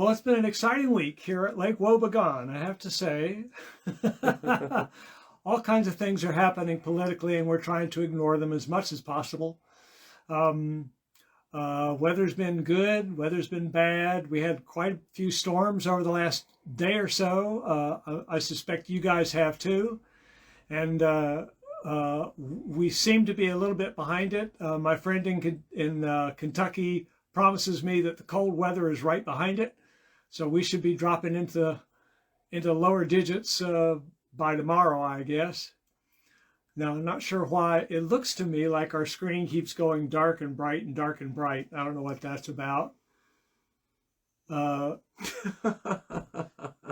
Well, it's been an exciting week here at Lake Wobegon, I have to say. All kinds of things are happening politically, and we're trying to ignore them as much as possible. Weather's been good, weather's been bad. We had quite a few storms over the last day or so. I suspect you guys have too. And we seem to be a little bit behind it. My friend in Kentucky promises me that the cold weather is right behind it. So we should be dropping into lower digits by tomorrow, I guess. Now, I'm not sure why. It looks to me like our screen keeps going dark and bright and dark and bright. I don't know what that's about.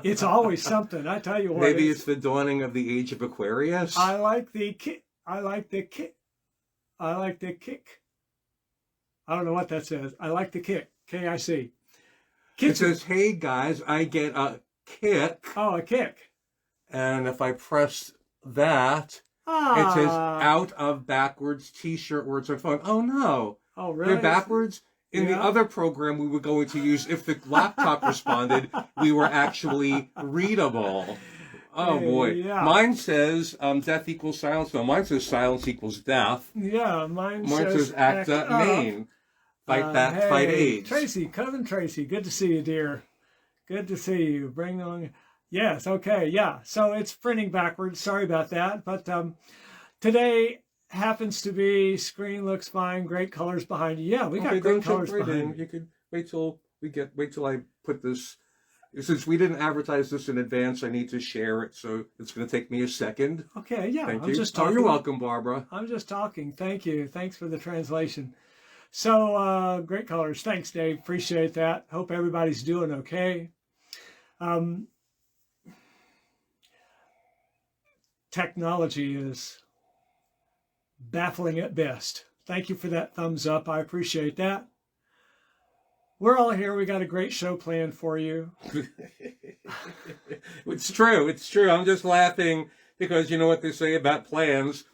It's always something. I tell you what. Maybe it's the dawning of the age of Aquarius. I like the kick. I like the kick. I like the kick. I don't know what that says. I like the kick. K-I-C. It says, hey guys, I get a kick. Oh, a kick. And if I press that, it says out of backwards t-shirt words on phone. Oh no. Oh, really? They're backwards? In the other program we were going to use, if the laptop responded, we were actually readable. Oh boy. Yeah. Mine says death equals silence. No, mine says silence equals death. Yeah, mine says act main. Fight back, hey, fight AIDS. Tracy, cousin Tracy, good to see you, dear. Good to see you. Bring on. Yes, okay, yeah. So it's printing backwards. Sorry about that. But today happens to be, screen looks fine, great colors behind you. Yeah, we got great colors behind you. You could wait till I put this. Since we didn't advertise this in advance, I need to share it, so it's going to take me a second. Okay, yeah. Thank I'm you. just talking. Oh, you're welcome, Barbara. I'm just talking. Thank you. Thanks for the translation. So, great colors. Thanks, Dave. Appreciate that. Hope everybody's doing okay. Technology is baffling at best. Thank you for that thumbs up. I appreciate that. We're all here. We got a great show planned for you. It's true. It's true. I'm just laughing because you know what they say about plans.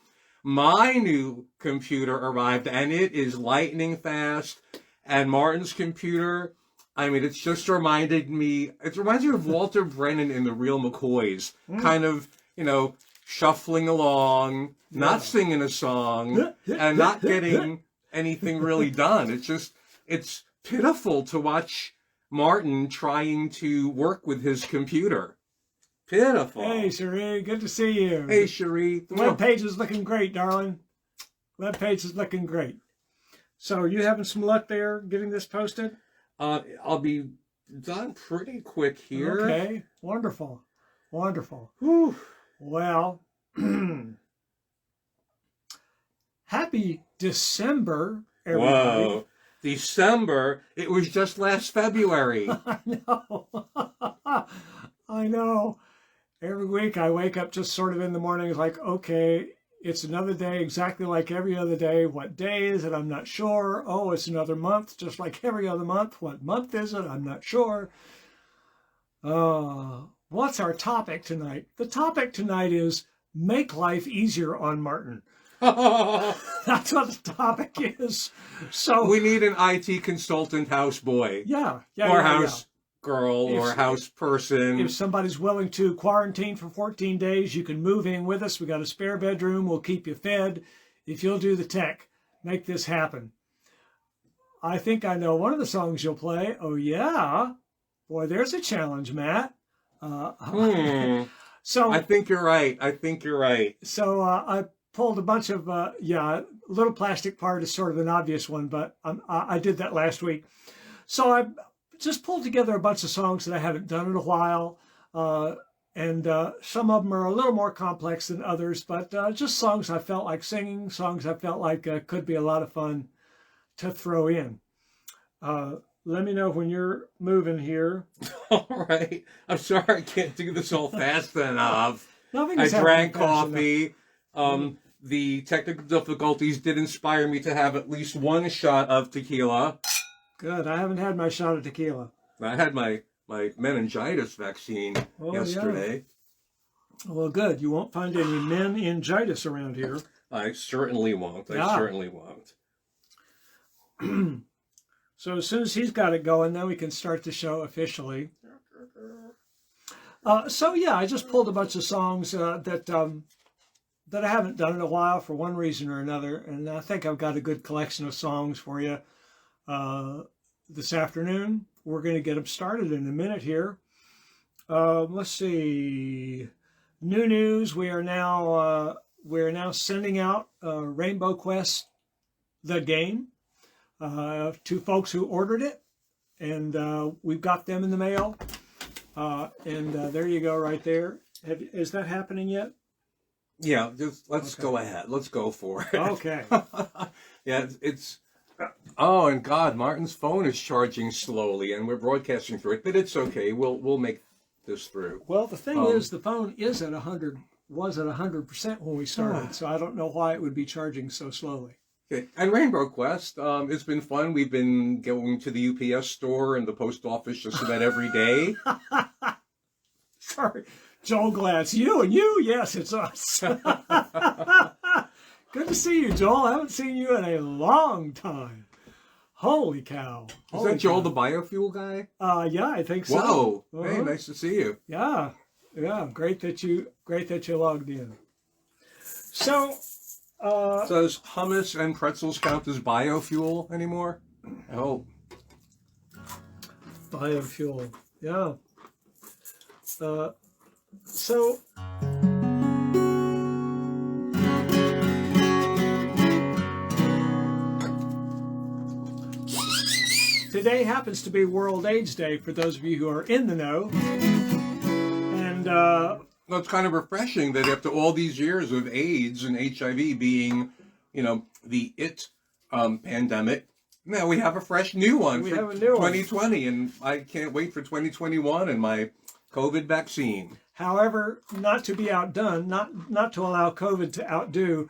My new computer arrived and it is lightning fast. And Martin's computer, I mean, it's just reminded me, it reminds me of Walter Brennan in The Real McCoys. Kind of, shuffling along, not singing a song, and not getting anything really done. It's pitiful to watch Martin trying to work with his computer. Pitiful. Hey, Cherie, good to see you. Hey, Cherie. The web page is looking great, darling. Web page is looking great. So, are you having some luck there getting this posted? I'll be done pretty quick here. Okay, wonderful. Wonderful. Whew. Well, happy December, everybody. Whoa. December? It was just last February. I know. I know. Every week I wake up just sort of in the morning, it's like, okay, it's another day exactly like every other day. What day is it? I'm not sure. Oh, it's another month just like every other month. What month is it? I'm not sure. What's our topic tonight? The topic tonight is make life easier on Martin. That's what the topic is. So we need an IT consultant house boy. Yeah. Or house girl or house person. If somebody's willing to quarantine for 14 days, you can move in with us. We got a spare bedroom. We'll keep you fed. If you'll do the tech, make this happen. I think I know one of the songs you'll play. Oh, yeah. Boy, there's a challenge, Matt. So I think you're right. So I pulled a bunch of, Little Plastic Part is sort of an obvious one, but I did that last week. So I just pulled together a bunch of songs that I haven't done in a while. And some of them are a little more complex than others, but just songs I felt like singing, songs I felt like could be a lot of fun to throw in. Let me know when you're moving here. All right. I'm sorry I can't do this all fast enough. I drank coffee. The technical difficulties did inspire me to have at least one shot of tequila. Good. I haven't had my shot of tequila. I had my meningitis vaccine yesterday. Yeah. Well, good. You won't find any meningitis around here. I certainly won't. I certainly won't. So as soon as he's got it going, then we can start the show officially. So yeah, I just pulled a bunch of songs that I haven't done in a while for one reason or another, and I think I've got a good collection of songs for you this afternoon. We're going to get them started in a minute here. Let's see. New news: we are now sending out Rainbow Quest, the game, to folks who ordered it, and we've got them in the mail. And there you go, right there. Is that happening yet? Yeah, just let's go ahead. Let's go for it. Okay. Yeah, it's. Oh, and God, Martin's phone is charging slowly, and we're broadcasting through it, but it's okay. We'll make this through. Well, the thing is, the phone is at 100. Was at 100% when we started, so I don't know why it would be charging so slowly. Okay. And Rainbow Quest, it's been fun. We've been going to the UPS store and the post office just about every day. Sorry, Joel Glass. You and you, yes, it's us. Good to see you, Joel. I haven't seen you in a long time. Holy cow. Is that Joel, the biofuel guy? Yeah, I think so. Whoa. Uh-huh. Hey, nice to see you. Yeah. Great that you logged in. So, does hummus and pretzels count as biofuel anymore? I hope. Biofuel. Yeah. So. Today happens to be World AIDS Day for those of you who are in the know. And well, it's kind of refreshing that after all these years of AIDS and HIV being, the pandemic, now we have a fresh new one for 2020, and I can't wait for 2021 and my COVID vaccine. However, not to be outdone, not to allow COVID to outdo,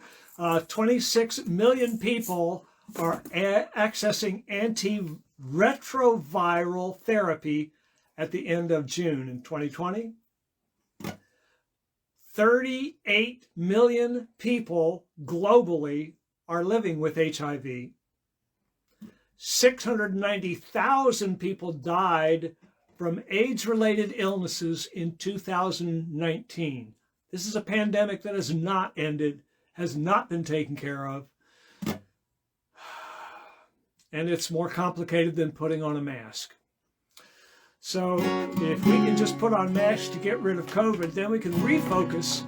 26 million people are accessing antiretroviral therapy at the end of June in 2020. 38 million people globally are living with HIV. 690,000 people died from AIDS-related illnesses in 2019. This is a pandemic that has not ended, has not been taken care of. And it's more complicated than putting on a mask. So if we can just put on masks to get rid of COVID, then we can refocus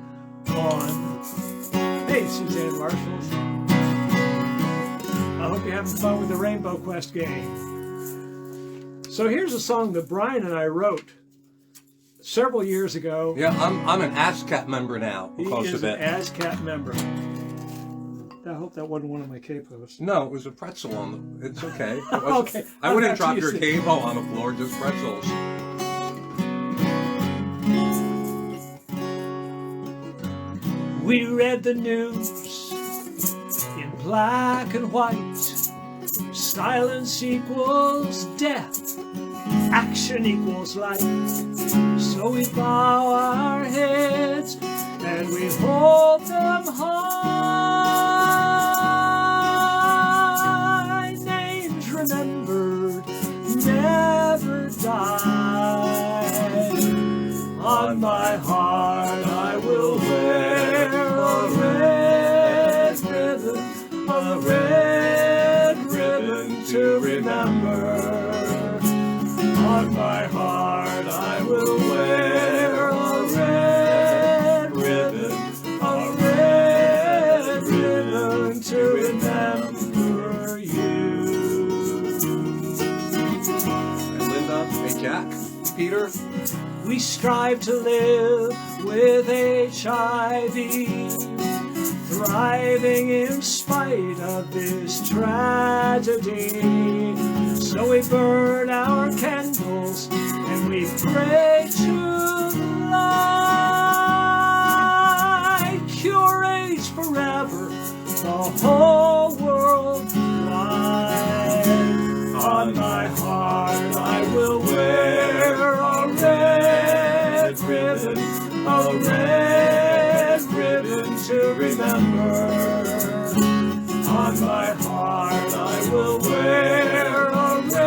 on, hey, Suzanne Marshall. I hope you're having fun with the Rainbow Quest game. So here's a song that Brian and I wrote several years ago. Yeah, I'm an ASCAP member now because of it. He is an ASCAP member. I hope that wasn't one of my capos. No, it was a pretzel on the. It's okay. Okay. I wouldn't drop your capo on the floor, just pretzels. We read the news in black and white. Silence equals death. Action equals life. So we bow our heads and we hold them high. Names remembered, never die. On my heart I will wear a red ribbon to remember. On my heart I will wear a red ribbon to remember you. And Linda, hey Jack, Peter. We strive to live with HIV, thriving in spite of this tragedy. So we burn our candles and we pray to the light. Cure AIDS forever, the whole world wide. On my heart I will wear a red ribbon to remember. On my heart I will wear a red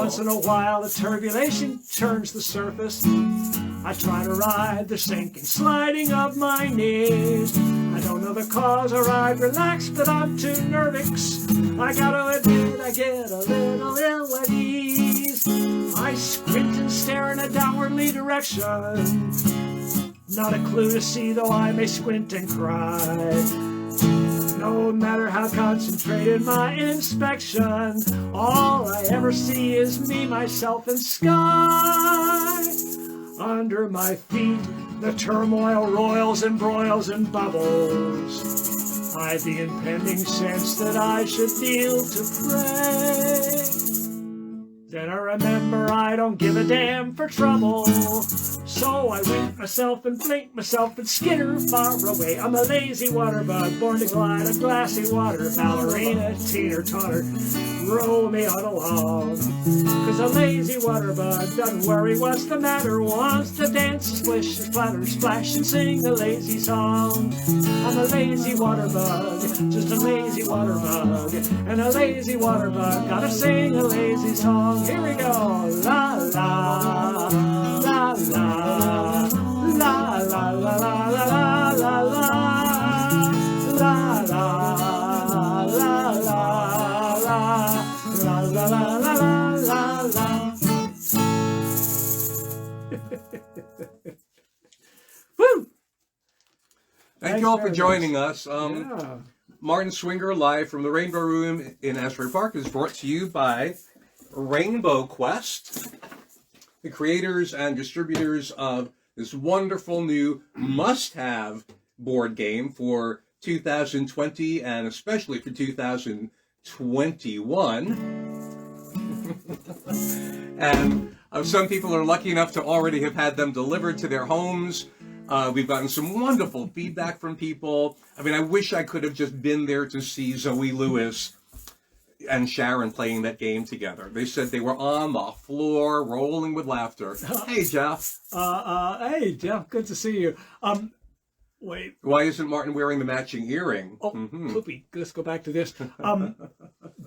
Once in a while, the turbulation turns the surface. I try to ride the sinking, sliding of my knees. I don't know the cause, or I'd relax, but I'm too nervous. I gotta admit, I get a little ill at ease. I squint and stare in a downwardly direction. Not a clue to see, though I may squint and cry. No matter how concentrated my inspection, all I ever see is me, myself, and sky. Under my feet, the turmoil roils and broils and bubbles. I've the impending sense that I should kneel to pray. Then I remember I don't give a damn for trouble. So I wink myself and blink myself and skitter far away. I'm a lazy water bug, born to glide on glassy water. Ballerina, teeter totter, roll me on along. 'Cause a lazy water bug doesn't worry what's the matter. Wants to dance, splish, and splatter, splash, and sing a lazy song. I'm a lazy water bug, just a lazy water bug. And a lazy water bug gotta sing a lazy song. Here we go. La la, la la, la la la la la la la la, la la la la la la la la. Woo! Thank you all for joining us. Yeah. Martin Swinger live from the Rainbow Room in Asbury Park is brought to you by Rainbow Quest, the creators and distributors of this wonderful new must-have board game for 2020 and especially for 2021. And some people are lucky enough to already have had them delivered to their homes. We've gotten some wonderful feedback from people. I mean, I wish I could have just been there to see Zoe Lewis and Sharon playing that game together. They said they were on the floor, rolling with laughter. Hey, Jeff. Hey, Jeff. Good to see you. Wait. Why isn't Martin wearing the matching earring? Oh, poopy. Let's go back to this.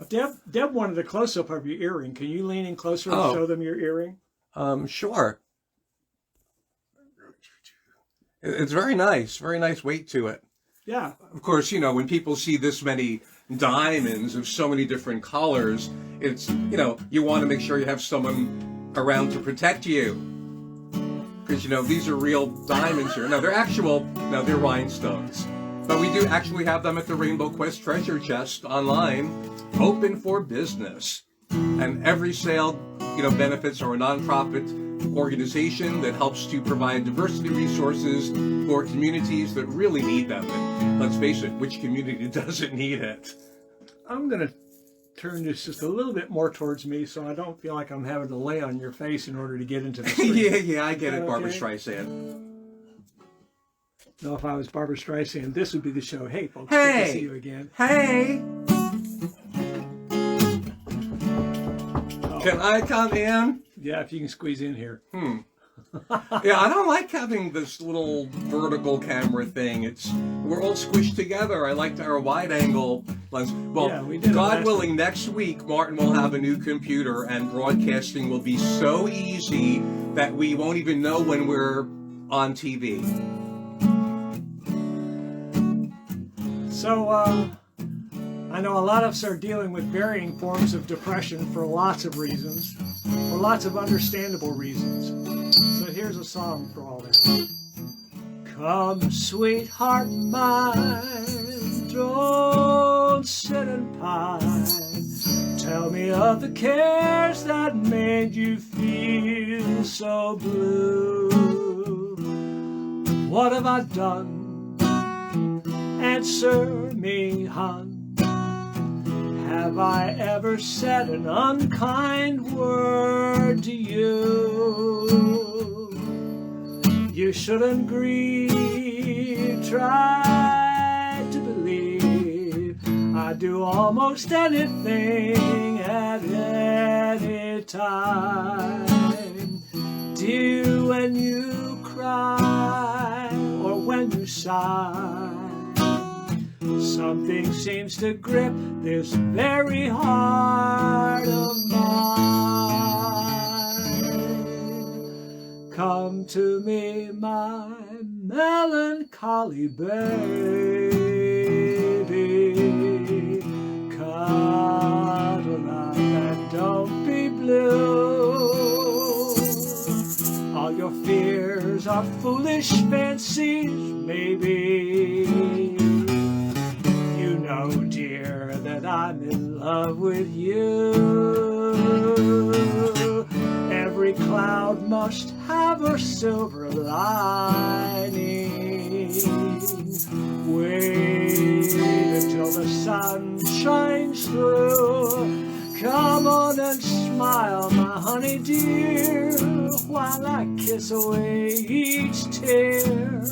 Deb wanted a close-up of your earring. Can you lean in closer and show them your earring? Sure. It's very nice weight to it. Yeah. Of course, you know, when people see this many diamonds of so many different colors, it's, you know, you want to make sure you have someone around to protect you. Because, you know, these are real diamonds here. No, they're rhinestones. But we do actually have them at the Rainbow Quest treasure chest online, open for business. And every sale, you know, benefits are a nonprofit organization that helps to provide diversity resources for communities that really need them. And let's face it, which community doesn't need it? I'm going to turn this just a little bit more towards me so I don't feel like I'm having to lay on your face in order to get into the screen. yeah, I get it, Barbara Streisand. No, if I was Barbara Streisand, this would be the show. Hey, folks, Hey! good to see you again. Hey! Can I come in? Yeah, if you can squeeze in here. Yeah, I don't like having this little vertical camera thing. We're all squished together. I liked our wide-angle lens. Well, Yeah, we did it God last willing, next week Martin will have a new computer, and broadcasting will be so easy that we won't even know when we're on TV. So, I know a lot of us are dealing with varying forms of depression for lots of reasons, for lots of understandable reasons. So here's a song for all that. Come, sweetheart mine, don't sit and pine. Tell me of the cares that made you feel so blue. What have I done? Answer me, hon. Have I ever said an unkind word to you? You shouldn't grieve, try to believe I'd do almost anything at any time. Do when you cry or when you sigh. Something seems to grip this very heart of mine. Come to me, my melancholy baby. Cuddle up and don't be blue. All your fears are foolish fancies, maybe. You know, dear, that I'm in love with you. Every cloud must have a silver lining. Wait until the sun shines through. Come on and smile, my honey dear, while I kiss away each tear,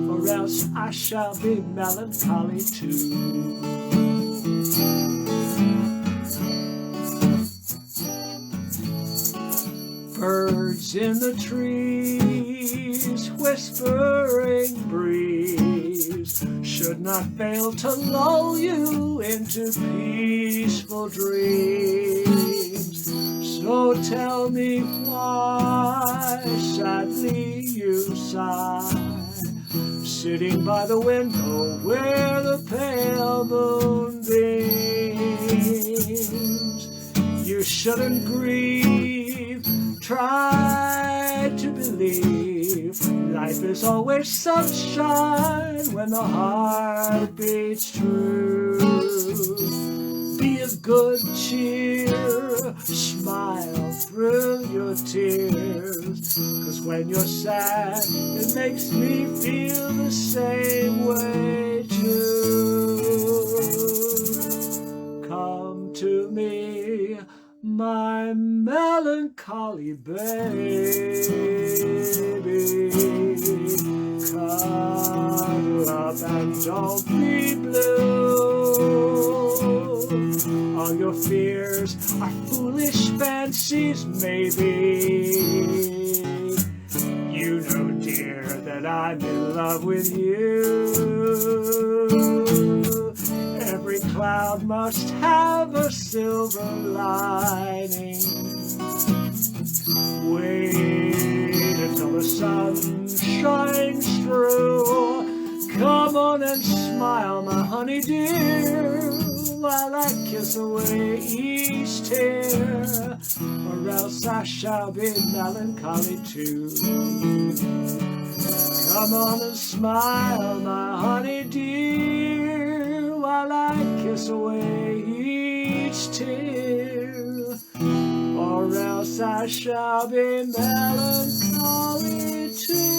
or else I shall be melancholy too. Birds in the trees, whispering breeze, should not fail to lull you into peaceful dreams. So tell me why sadly you sigh, sitting by the window where the pale moon beams. You shouldn't grieve, try to believe life is always sunshine when the heart beats true. Be of good cheer, smile through your tears, 'cause when you're sad it makes me feel the same way too. Come to me, my melancholy baby. Cuddle up and don't be blue. All your fears are foolish fancies, maybe. You know, dear, that I'm in love with you. Every cloud must have a silver lining. Wait until the sun shines through. Come on and smile, my honey dear, while I kiss away each tear, or else I shall be melancholy too. Come on and smile, my honey dear, while I kiss away each tear, or else I shall be melancholy too.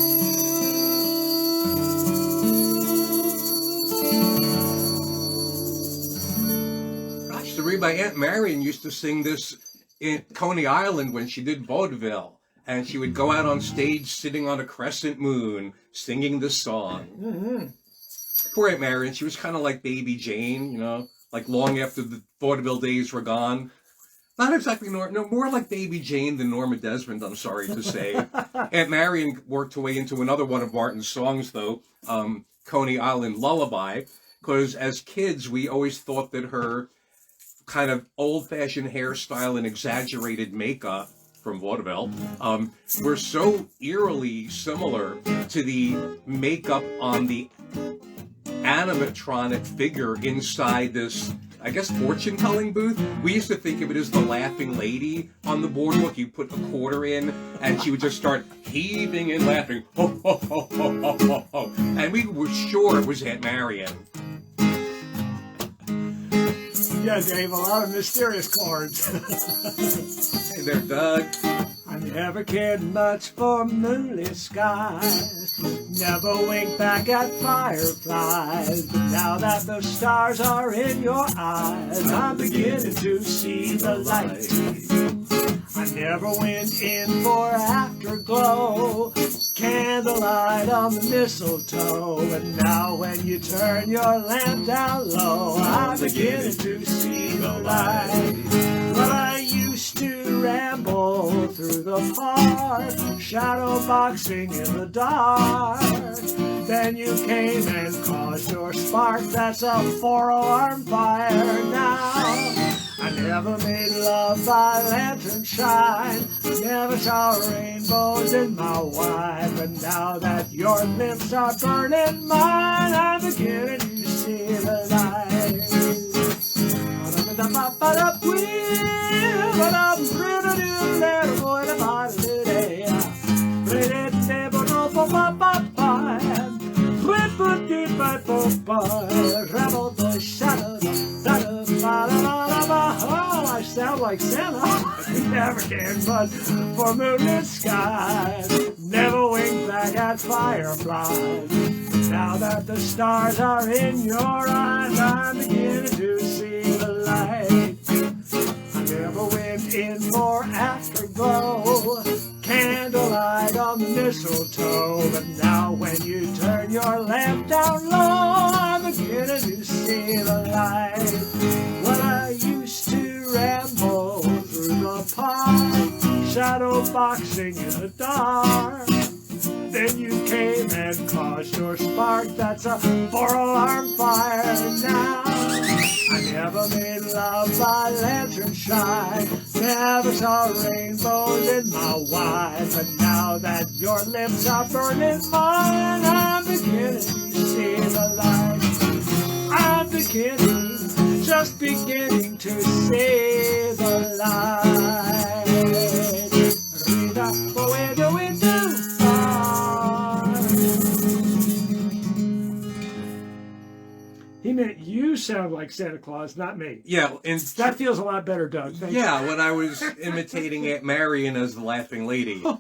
Gosh, my Aunt Marion used to sing this in Coney Island when she did vaudeville. And she would go out on stage sitting on a crescent moon, singing this song. Mm-hmm. Poor Aunt Marion, she was kind of like Baby Jane, you know, like long after the vaudeville days were gone. Not exactly, no, more like Baby Jane than Norma Desmond, I'm sorry to say. Aunt Marion worked her way into another one of Martin's songs, though, Coney Island Lullaby, because as kids, we always thought that her kind of old-fashioned hairstyle and exaggerated makeup from vaudeville were so eerily similar to the makeup on the animatronic figure inside this, I guess, fortune-telling booth. We used to think of it as the laughing lady on the boardwalk. You put a quarter in, and she would just start heaving and laughing. Ho, ho, ho, ho, ho, ho, ho. And we were sure it was Aunt Marion. Yeah, Dave, a lot of mysterious chords. Hey there, Doug. I never cared much for moonlit skies, never winked back at fireflies, but now that the stars are in your eyes, I'm beginning to see the light. I never went in for afterglow, candlelight on the mistletoe, but now when you turn your lamp down low, I'm beginning to see the light. Well, I used to ramble through the park, shadow boxing in the dark. Then you came and caused your spark. That's a four-alarm fire now. I never made love by lantern shine, never saw rainbows in my wine, but now that your lips are burning mine, I'm beginning to see the light. Oh, I sound like Santa. Never can, but for moonlit skies, never wink back at fireflies. Now that the stars are in your eyes, I'm beginning to see the light. I never went in for afterglow, candlelight on the mistletoe, but now when you turn your lamp down low, I'm beginning to see the light. Well, I used to ramble through the park, shadow boxing in the dark. Then you came and caused your spark. That's a 4-alarm fire now. I never made love by lantern shine, never saw rainbows in my wine, but now that your lips are burning mine, I'm beginning to see the light. I'm beginning, just beginning to see the light. Where do we do? He meant you sound like Santa Claus, not me. Yeah, and That feels a lot better, Doug. Thank you. when I was imitating Aunt Marion as the laughing lady. Now,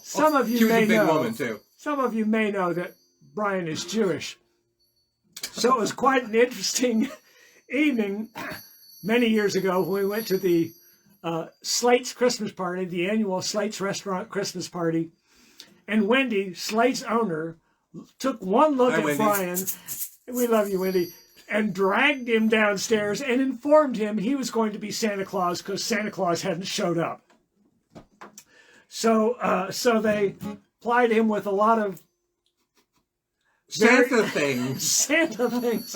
some of you She was may a big know. woman too. Some of you may know that Brian is Jewish. So it was quite an interesting evening many years ago when we went to the Slate's Christmas party, the annual Slate's Restaurant Christmas party. And Wendy, Slate's owner, took one look Hi, at Wendy. Brian. We love you, Wendy. And dragged him downstairs and informed him he was going to be Santa Claus because Santa Claus hadn't showed up. So they plied him with a lot of Santa things. Santa things.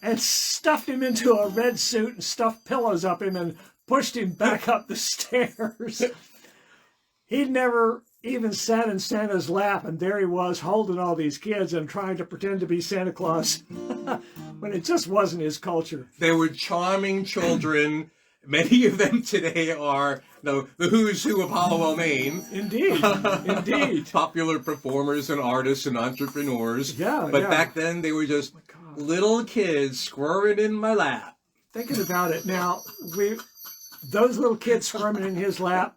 And stuffed him into a red suit and stuffed pillows up him and pushed him back up the stairs. He'd never even sat in Santa's lap, and there he was holding all these kids and trying to pretend to be Santa Claus when it just wasn't his culture. They were charming children. Many of them today are the who's who of Hollowell, Maine. Indeed, indeed. Popular performers and artists and entrepreneurs. Yeah, But yeah. back then they were just little kids squirming in my lap. Thinking about it now, those little kids squirming in his lap.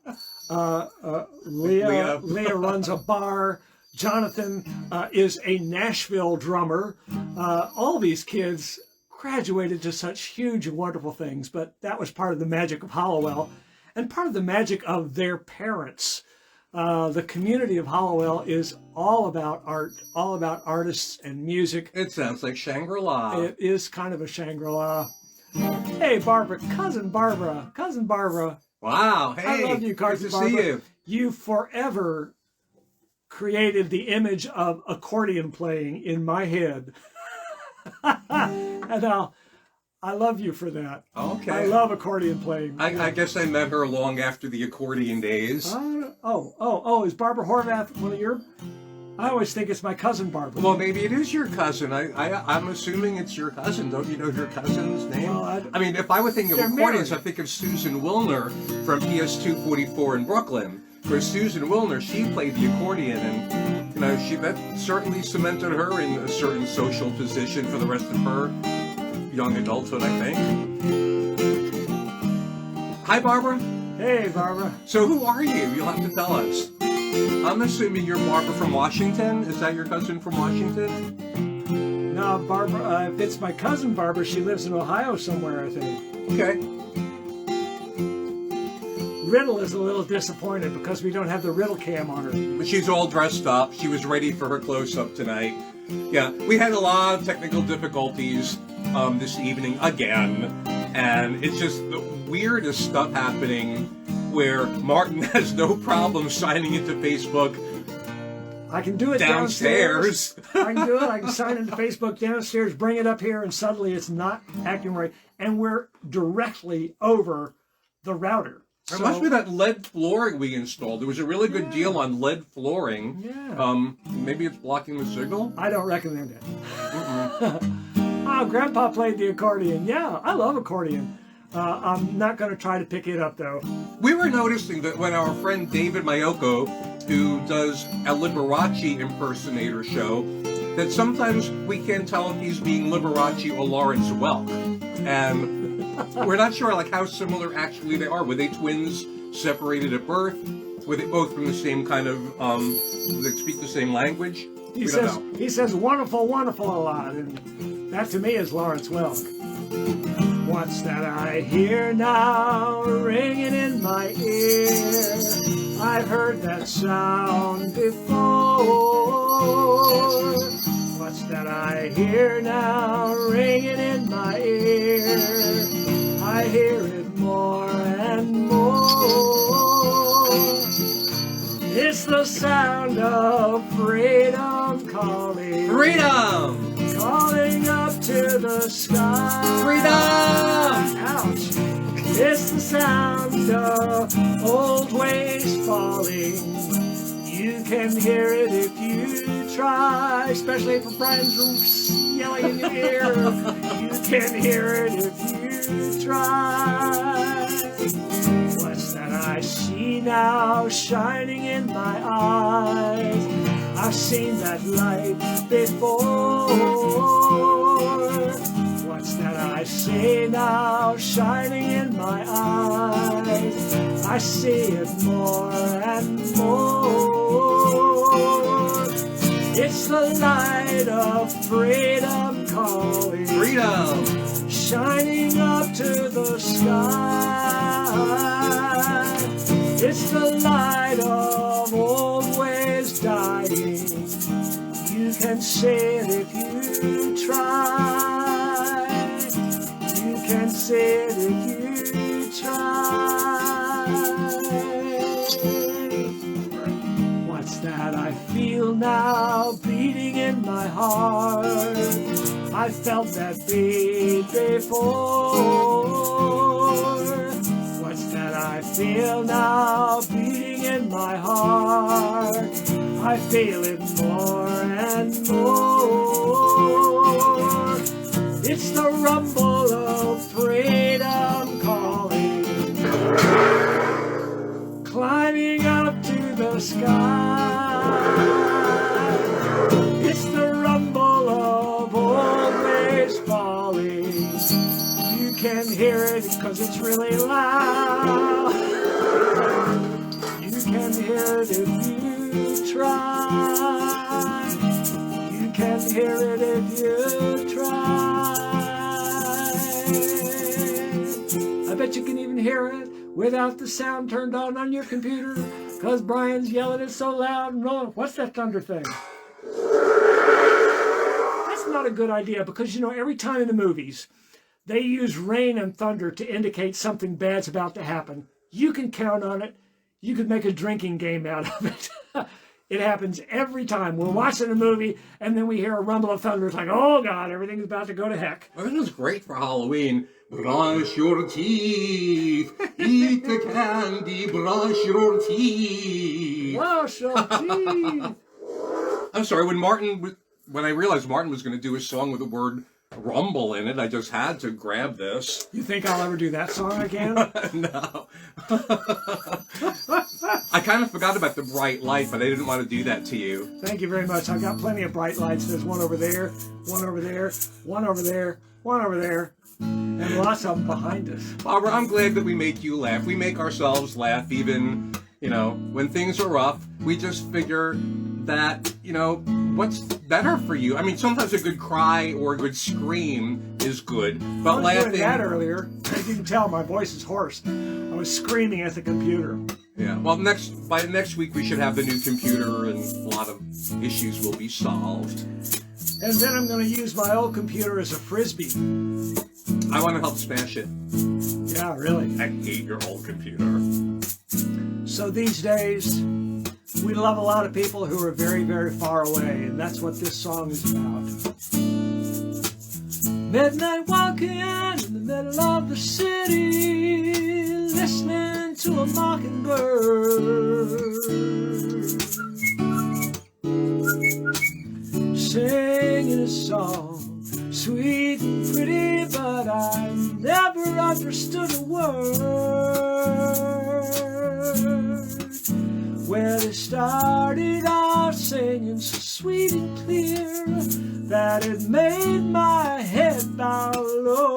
Leah runs a bar. Jonathan is a Nashville drummer. All these kids graduated to such huge and wonderful things, but that was part of the magic of Hollowell and part of the magic of their parents. The community of Hollowell is all about art, all about artists and music. It sounds like Shangri-La. It is kind of a Shangri-La. Hey, Barbara, cousin Barbara. Wow. Hey, I love you, cousin good to Barbara. see you. You forever created the image of accordion playing in my head. And I love you for that. Okay. I love accordion playing. I guess I met her long after the accordion days. Is Barbara Horvath one of your... I always think it's my cousin Barbara. Well, maybe it is your cousin. I'm assuming it's your cousin. Don't you know your cousin's name? Well, I mean, if I would think of they're accordions, married. I think of Susan Wilner from PS244 in Brooklyn. For Susan Wilner, she played the accordion, and that certainly cemented her in a certain social position for the rest of her young adulthood, I think. Hi, Barbara. Hey, Barbara. So who are you? You'll have to tell us. I'm assuming you're Barbara from Washington. Is that your cousin from Washington? No, Barbara, if it's my cousin Barbara, she lives in Ohio somewhere, I think. Okay. Riddle is a little disappointed because we don't have the Riddle cam on her. But she's all dressed up. She was ready for her close-up tonight. Yeah, we had a lot of technical difficulties this evening again. And it's just the weirdest stuff happening where Martin has no problem signing into Facebook I can do it downstairs. I can do it. I can sign into Facebook downstairs, bring it up here, and suddenly it's not acting right. And we're directly over the router. It must be that lead flooring we installed. There was a really good deal on lead flooring. Yeah. Maybe it's blocking the signal? I don't recommend it. Oh, Grandpa played the accordion. Yeah, I love accordion. I'm not going to try to pick it up, though. We were noticing that when our friend David Mayoko, who does a Liberace impersonator show, that sometimes we can't tell if he's being Liberace or Lawrence Welk. And we're not sure like how similar actually they are. Were they twins separated at birth? Were they both from the same kind of, they speak the same language? He says wonderful, wonderful a lot. And that to me is Lawrence Welk. What's that I hear now ringing in my ear? I've heard that sound before. What's that I hear now ringing in my ear? I hear it more and more. It's the sound of freedom calling. Freedom! Calling up to the sky. Freedom! Ouch! It's the sound of old ways falling. You can hear it if you try, especially for Brian's yelling in your ear. You can hear it if you try. What's that I see now shining in my eyes? I've seen that light before. What's that I see now shining in my eyes? I see it more and more. It's the light of freedom calling. Freedom! Shining up to the sky. It's the light of old ways dying. You can see it if you try. You can see it if you try. What's that I feel now beating in my heart? I felt that beat before. What's that I feel now beating in my heart? I feel it more and more. It's the rumble of freedom calling, climbing up to the sky. It's the rumble of old ways falling. You can hear it because it's really loud. You can hear it if you try. You can hear it if you try. I bet you can even hear it without the sound turned on your computer, because Brian's yelling it so loud and rolling. What's that thunder thing? That's not a good idea, because you know every time in the movies they use rain and thunder to indicate something bad's about to happen. You can count on it. You could make a drinking game out of it. It happens every time. We're watching a movie, and then we hear a rumble of thunder. It's like, oh, God, everything's about to go to heck. I think it's great for Halloween. Brush your teeth. Eat the candy. Brush your teeth. Brush your teeth. I'm sorry, when I realized Martin was going to do a song with the word rumble in it, I just had to grab this. You think I'll ever do that song again? No. I kind of forgot about the bright light, but I didn't want to do that to you. Thank you very much. I've got plenty of bright lights. There's one over there, one over there, one over there, one over there, and lots of them behind us. Barbara, I'm glad that we make you laugh. We make ourselves laugh even, when things are rough. We just figure that, what's better for you? I mean, sometimes a good cry or a good scream is good, but I was laughing... doing that earlier. As you can tell, my voice is hoarse. I was screaming at the computer. Yeah, well, by next week we should have the new computer and a lot of issues will be solved. And then I'm going to use my old computer as a frisbee. I want to help smash it. Yeah, really. I hate your old computer. So these days, we love a lot of people who are very, very far away, and that's what this song is about. Midnight walking in the middle of the city, listening to a mockingbird singing a song, sweet and pretty, but I never understood a word. Where they started out singing so sweet and clear that it made my head bow low.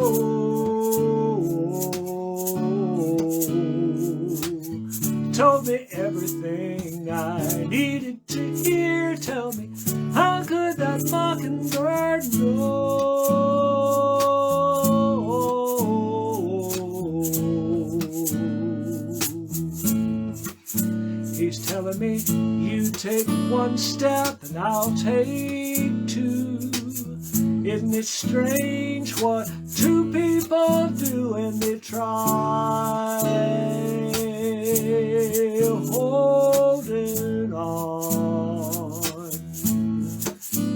Told me everything I needed to hear. Tell me, how could that mockingbird know? He's telling me, you take one step and I'll take two. Isn't it strange what two people do when they try holding on?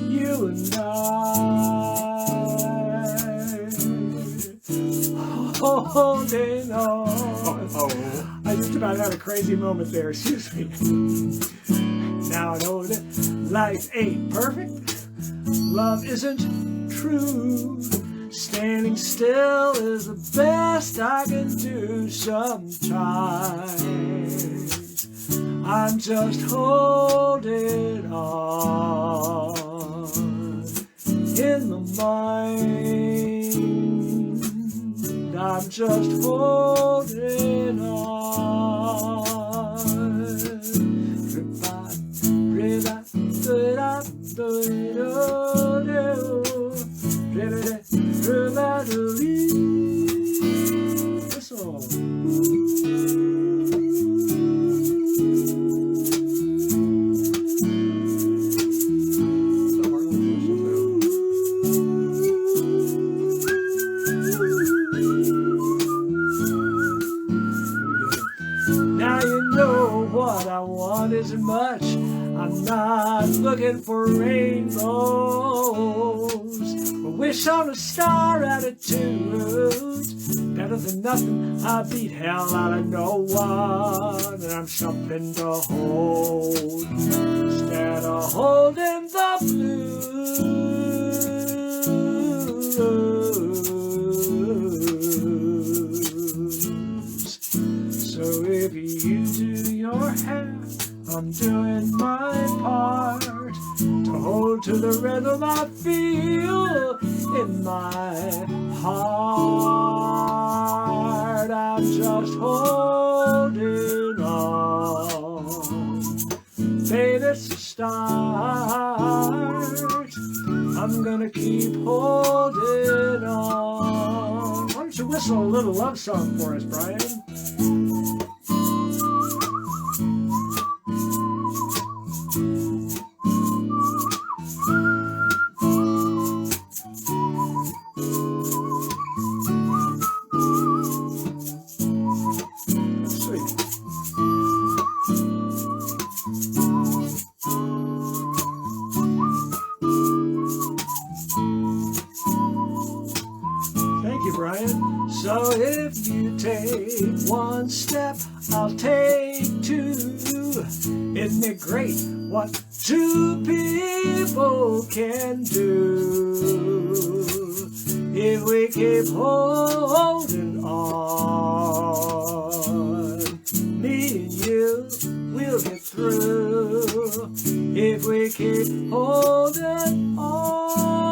You and I holding on. I just about had a crazy moment there, excuse me. Now I know that life ain't perfect, love isn't true. Standing still is the best I can do sometimes. I'm just holding on in the mind. I'm just holding on. Now you know what I want isn't much. I'm not looking for rainbows, a wish on a star attitude. Better than nothing, I beat hell out of no one, and I'm something to hold instead of holding the blues. So if you do your half, I'm doing my part to hold to the rhythm I feel in my heart. I'm just holding on. Baby, it's a start. I'm gonna keep holding on. Why don't you whistle a little love song for us, Brian? Brian. So if you take one step, I'll take two. Isn't it great what two people can do? If we keep holding on, me and you, we'll get through. If we keep holding on.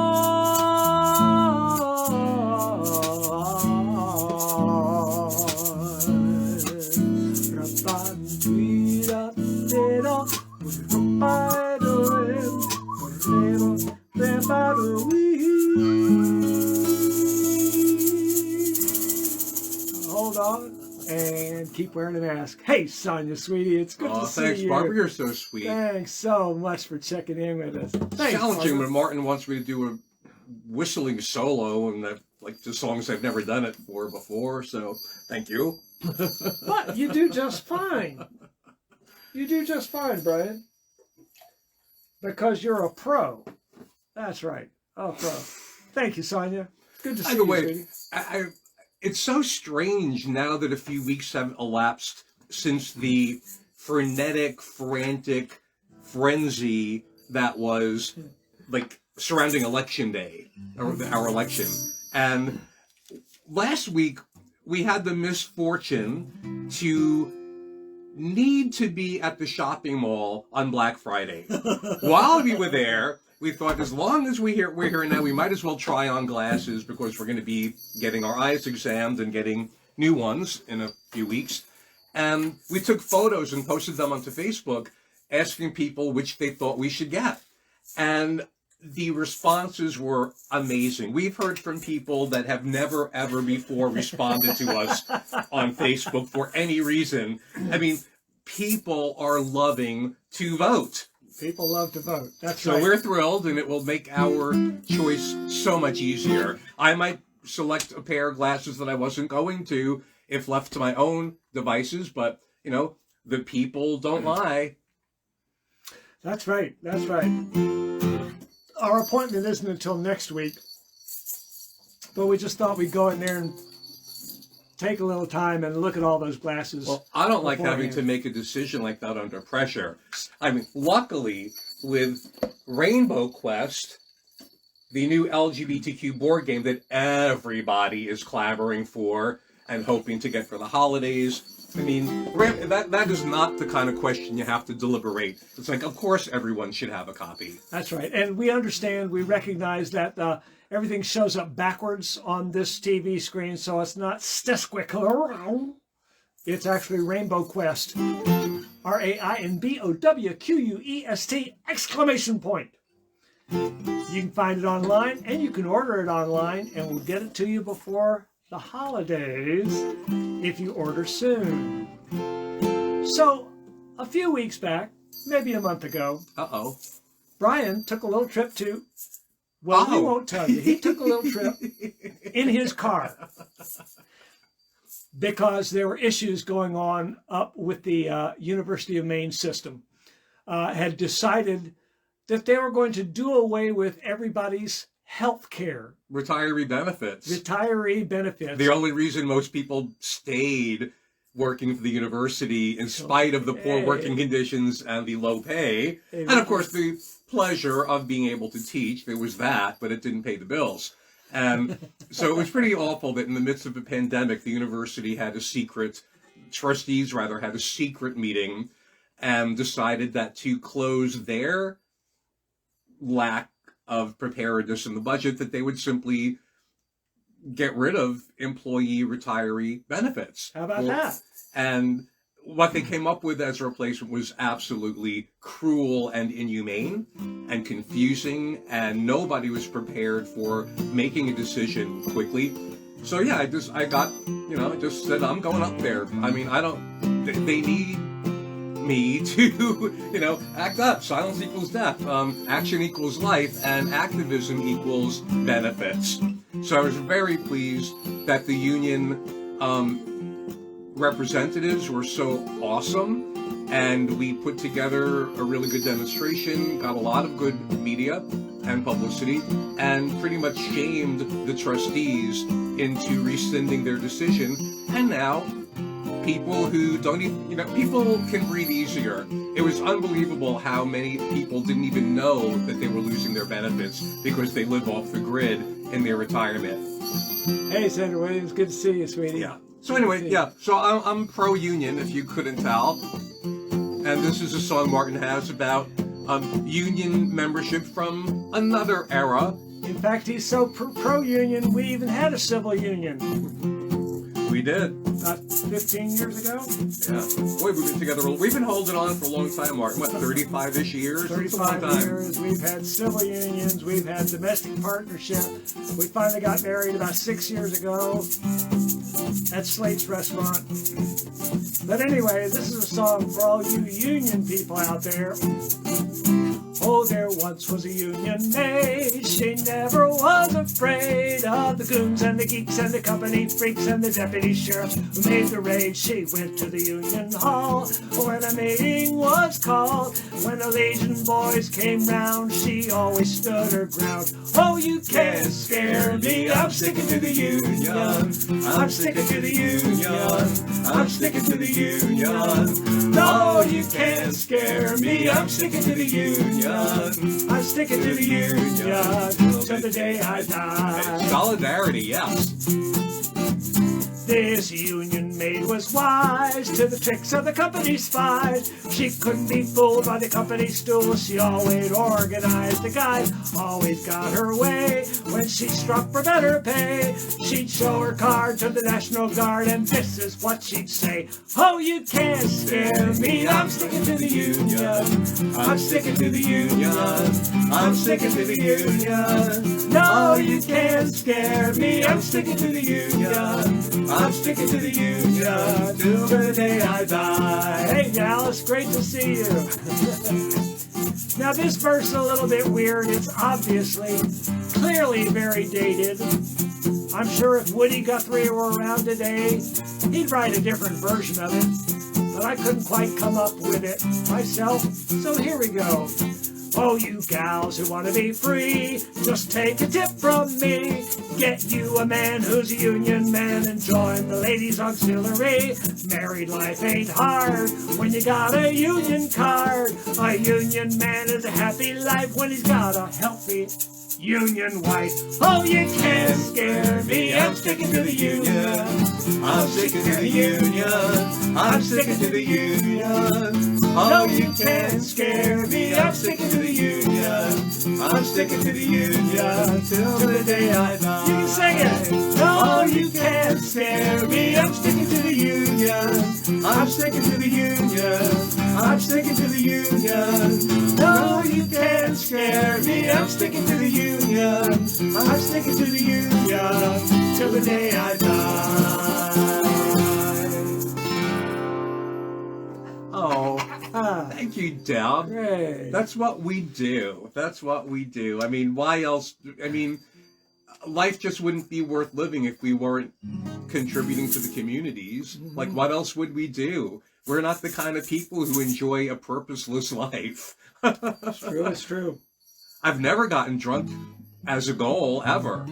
Hold on and keep wearing a mask. Hey, Sonia, sweetie, it's good to see you. Thanks, Barbara. You're so sweet. Thanks so much for checking in with us. Thanks, challenging Barbara. when Martin wants me to do a whistling solo, and like the songs I've never done it for before. So thank you. But you do just fine. You do just fine, Brian. Because you're a pro. That's right. A pro. Thank you, Sonia. Good to see you, sweetie. It's so strange now that a few weeks have elapsed since the frenetic, frantic frenzy that was like surrounding election day, or our election. And last week we had the misfortune to need to be at the shopping mall on Black Friday. While we were there, we thought as long as we're here now, we might as well try on glasses because we're going to be getting our eyes examined and getting new ones in a few weeks. And we took photos and posted them onto Facebook asking people which they thought we should get. And the responses were amazing. We've heard from people that have never, ever before responded to us on Facebook for any reason. I mean, people are loving to vote. People love to vote. That's right. So we're thrilled, and it will make our choice so much easier. I might select a pair of glasses that I wasn't going to if left to my own devices, but, you know, the people don't lie. That's right. That's right. Our appointment isn't until next week, but we just thought we'd go in there and take a little time and look at all those glasses. Well, I don't like having to make a decision like that under pressure. I mean, luckily, with Rainbow Quest, the new LGBTQ board game that everybody is clamoring for and hoping to get for the holidays, I mean, that is not the kind of question you have to deliberate. It's like, of course, everyone should have a copy. That's right. And we understand, we recognize that everything shows up backwards on this TV screen, so it's not Stesquick. It's actually Rainbow Quest. RAINBOWQUEST exclamation point. You can find it online, and you can order it online, and we'll get it to you before the holidays if you order soon. So, a few weeks back, maybe a month ago, Brian took a little trip to, well, we won't tell you. He took a little trip in his car because there were issues going on up with the University of Maine system. Had decided that they were going to do away with everybody's health care. Retiree benefits. Retiree benefits. The only reason most people stayed working for the university in spite of the poor working conditions and the low pay. And of course the pleasure of being able to teach. There was that, but it didn't pay the bills. And so it was pretty awful that in the midst of a pandemic, the university had a secret, trustees rather, had a secret meeting and decided that to close their lack of preparedness in the budget, that they would simply get rid of employee retiree benefits. How about that? And what they came up with as a replacement was absolutely cruel and inhumane and confusing, and nobody was prepared for making a decision quickly. So yeah, I just said, I'm going up there. I mean, they need me to, act up. Silence equals death. Action equals life, and activism equals benefits. So I was very pleased that the union representatives were so awesome, and we put together a really good demonstration, got a lot of good media and publicity, and pretty much shamed the trustees into rescinding their decision. And now people who don't even, people can breathe easier. It was unbelievable how many people didn't even know that they were losing their benefits because they live off the grid in their retirement. Hey, Senator Williams, good to see you, sweetie. Yeah. So anyway, so I'm pro-union, if you couldn't tell. And this is a song Martin has about union membership from another era. In fact, he's so pro-union, we even had a civil union. We did. About 15 years ago? Yeah. Boy, we've been together. We've been holding on for a long time, Martin. What, 35-ish years? 35 years. We've had civil unions. We've had domestic partnership. We finally got married about 6 years ago at Slate's Restaurant. But anyway, this is a song for all you union people out there. Oh, there once was a Union maid. She never was afraid of the goons and the geeks and the company freaks and the deputy sheriff who made the raid. She went to the Union Hall when a meeting was called. When the Legion boys came round, she always stood her ground. Oh, you can't scare me. I'm sticking to the Union. I'm sticking to the Union. I'm sticking to the Union. No, you can't scare me. I'm sticking to the Union. I'm sticking to the Union till the day I die. Solidarity, yes. This Union maid was wise to the tricks of the company spies. She couldn't be fooled by the company stool. She always organized the guys, always got her way. When she struck for better pay, she'd show her card to the National Guard, and this is what she'd say. Oh, you can't scare me. I'm sticking to the Union. I'm sticking to the Union. I'm sticking to the Union. No, you can't scare me. I'm sticking to the Union. I'm sticking to the Union till the day I die. Hey, gal, it's great to see you. Now, this verse is a little bit weird. It's obviously, clearly very dated. I'm sure if Woody Guthrie were around today, he'd write a different version of it. But I couldn't quite come up with it myself, so here we go. Oh, you gals who want to be free, just take a tip from me. Get you a man who's a union man and join the ladies' auxiliary. Married life ain't hard when you got a union card. A union man is a happy life when he's got a healthy union wife. Oh, you can't scare me. I'm sticking to the Union. I'm sticking to the Union. I'm sticking to the Union. Oh, you can't scare me. I'm sticking to the Union. I'm sticking to the Union till the day I die. You can sing it. No, you can't scare me. I'm sticking to the Union. I'm sticking to the Union. I'm sticking to the Union. No, you can't scare me. I'm sticking to the Union. I'm sticking to the Union till the day I die. Oh, thank you, Deb. Great. That's what we do. That's what we do. I mean, why else? I mean, life just wouldn't be worth living if we weren't contributing to the communities. Mm-hmm. Like, what else would we do? We're not the kind of people who enjoy a purposeless life. It's true. It's true. I've never gotten drunk as a goal, ever.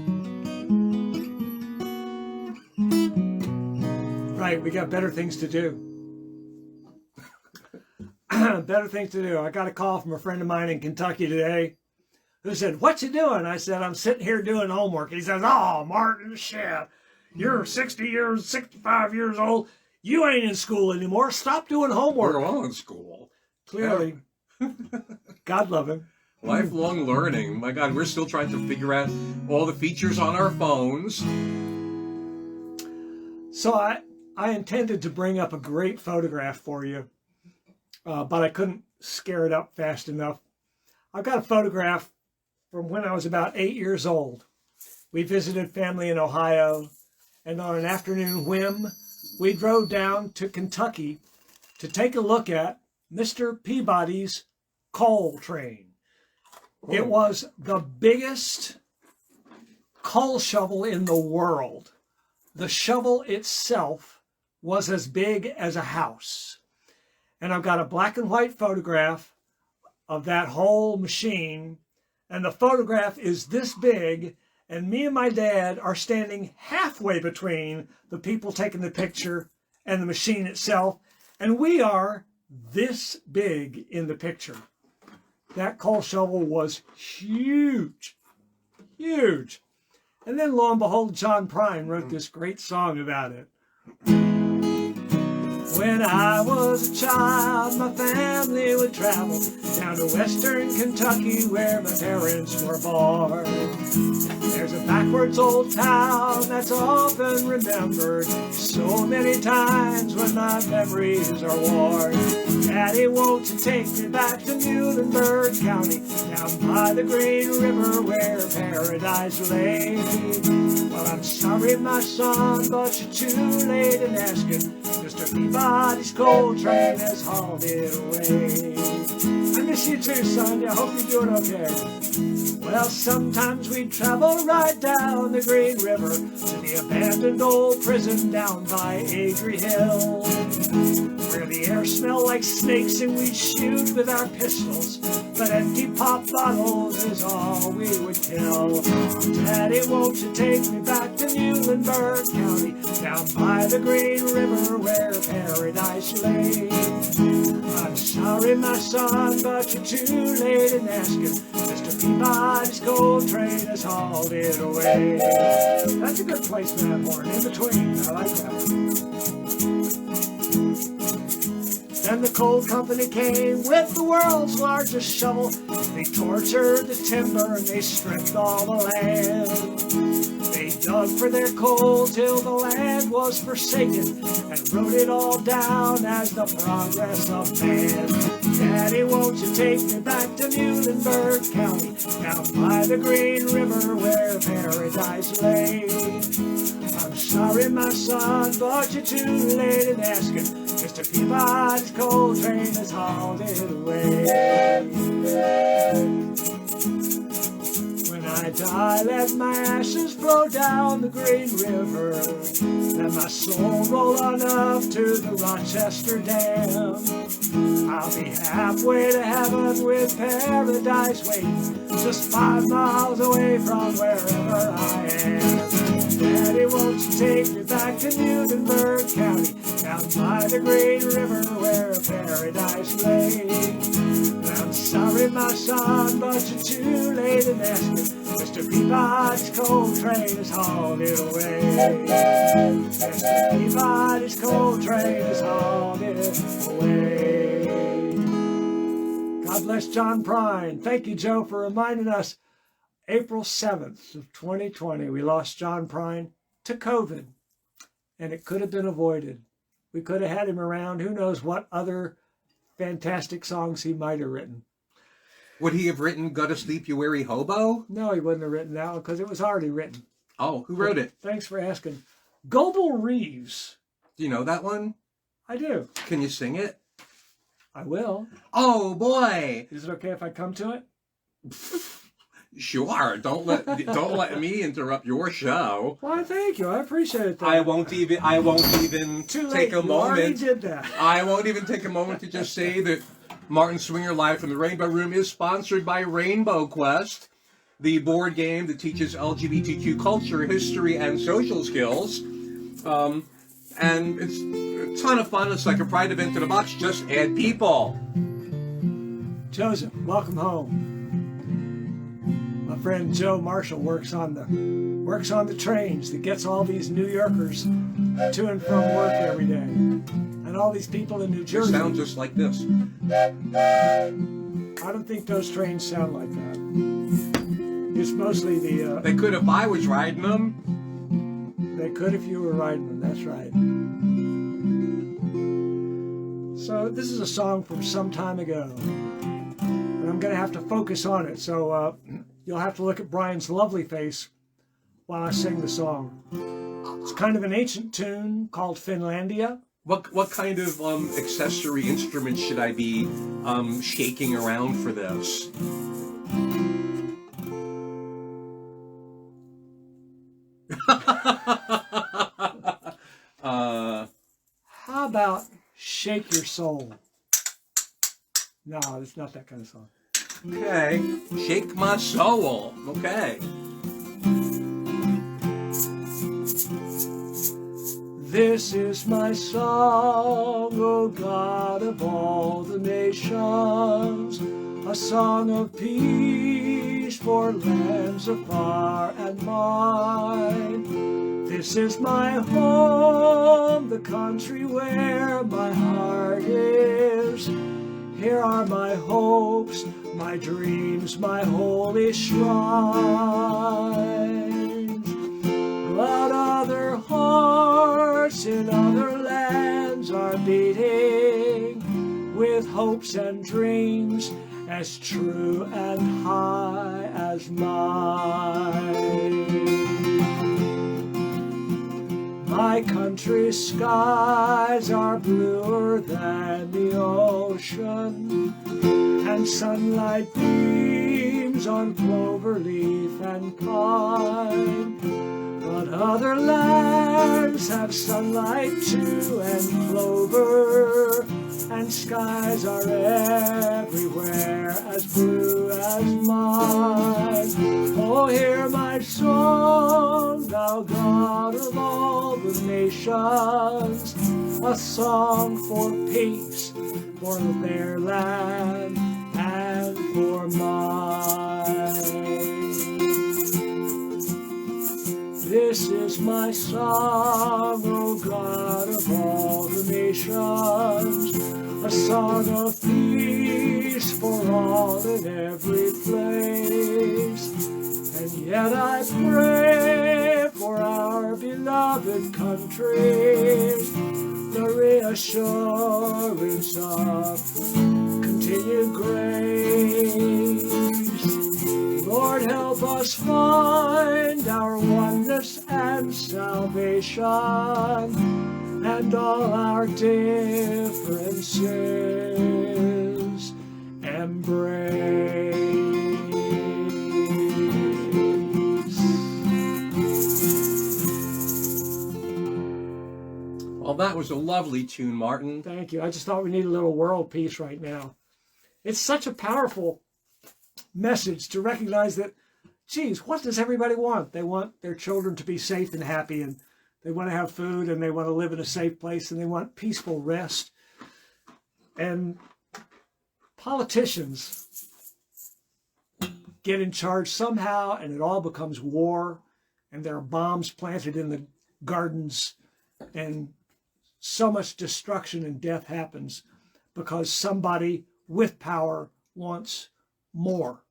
Right, we got better things to do. Better things to do. I got a call from a friend of mine in Kentucky today who said, "What you doing?" I said, "I'm sitting here doing homework." He says, "Oh, Martin, shit. You're 65 years old. You ain't in school anymore. Stop doing homework." We're all in school. Clearly. God love him. Lifelong learning. My God, we're still trying to figure out all the features on our phones. So I intended to bring up a great photograph for you, but I couldn't scare it up fast enough. I've got a photograph from when I was about 8 years old. We visited family in Ohio, and on an afternoon whim, we drove down to Kentucky to take a look at Mr. Peabody's coal train. It was the biggest coal shovel in the world. The shovel itself was as big as a house. And I've got a black and white photograph of that whole machine. And the photograph is this big. And me and my dad are standing halfway between the people taking the picture and the machine itself. And we are this big in the picture. That coal shovel was huge, huge. And then lo and behold, John Prine wrote this great song about it. When I was a child, my family would travel down to western Kentucky where my parents were born. There's a backwards old town that's often remembered so many times when my memories are worn. Daddy, won't you take me back to Muhlenberg County, down by the Great River where paradise lay? Well, I'm sorry, my son, but you're too late in asking. Mr. Peabody's coal train has hauled it away. I miss miss you too, son. I hope you're doing okay. Well, sometimes we travel right down the Green River to the abandoned old prison down by Adrie Hill, where the air smelled like snakes and we'd shoot with our pistols, but empty pop bottles is all we would kill. Daddy, won't you take me back to Muhlenberg County, down by the Green River where paradise lay? I'm sorry, my son, but you're too late in asking. Mr. Peabody's coal train has hauled it away. That's a good place for that horn, in between. I like that. Then the coal company came with the world's largest shovel. They tortured the timber and they stripped all the land. They dug for their coal till the land was forsaken and wrote it all down as the progress of man. Daddy, won't you take me back to Muhlenberg County, down by the Green River where paradise lay? I'm sorry, my son, but you're too late in asking. Mr. Peabody's coal train has hauled it away. When I die, let my ashes flow down the Green River. Let my soul roll on up to the Rochester Dam. I'll be halfway to heaven with paradise waiting, just 5 miles away from wherever I am. Daddy, won't you take me back to Muhlenberg County, down by the Green River where paradise lay? I'm sorry, my son, but you're too late in asking. Mr. Peabody's coal train has hauled it away. Mr. Peabody's coal train has hauled it away. God bless John Prine. Thank you, Joe, for reminding us. April 7th of 2020, we lost John Prine to COVID, and it could have been avoided. We could have had him around. Who knows what other fantastic songs he might have written. Would he have written Go to Sleep, You Weary Hobo? No, he wouldn't have written that one because it was already written. Oh, who wrote it? Thanks for asking. Goebel Reeves. Do you know that one? I do. Can you sing it? I will. Oh, boy. Is it okay if I come to it? Sure. Don't let me interrupt your show. Why, thank you. I appreciate that. I won't even Too late. take a You already moment. did that. I won't even take a moment to just say that Martin Swinger Live from the Rainbow Room is sponsored by Rainbow Quest, the board game that teaches LGBTQ culture, history, and social skills. And it's a ton of fun. It's like a Pride event in a box. Just add people. Joseph, welcome home. My friend Joe Marshall works on the trains that gets all these New Yorkers to and from work every day, and all these people in New It Jersey. sounds just like this. I don't think those trains sound like that. It's mostly the. They could if I was riding them. They could if you were riding them. That's right. So this is a song from some time ago, and I'm going to have to focus on it. So you'll have to look at Brian's lovely face while I sing the song. It's kind of an ancient tune called Finlandia. What kind of accessory instruments should I be shaking around for this? How about Shake Your Soul? No, it's not that kind of song. Okay, shake my soul. Okay. This is my song, O God of all the nations, a song of peace for lands afar and wide. This is my home, the country where my heart is. Here are my hopes, my dreams, my holy shrines. But other hearts in other lands are beating with hopes and dreams as true and high as mine. My country's skies are bluer than on the ocean, and sunlight beams on clover leaf and pine. But other lands have sunlight too, and clover, and skies are everywhere as blue as mine. Oh, hear my song, thou God of all the nations, a song for peace, for their land and for mine. This is my song, O God of all the nations, a song of peace for all in every place. And yet I pray for our beloved country, the reassurance of continued grace. Lord, help us find our oneness and salvation, and all our differences embrace. Well, that was a lovely tune, Martin. Thank you. I just thought we need a little world peace right now. It's such a powerful message to recognize that, geez, what does everybody want? They want their children to be safe and happy, and they want to have food, and they want to live in a safe place, and they want peaceful rest. And politicians get in charge somehow, and it all becomes war, and there are bombs planted in the gardens, and so much destruction and death happens because somebody with power wants more.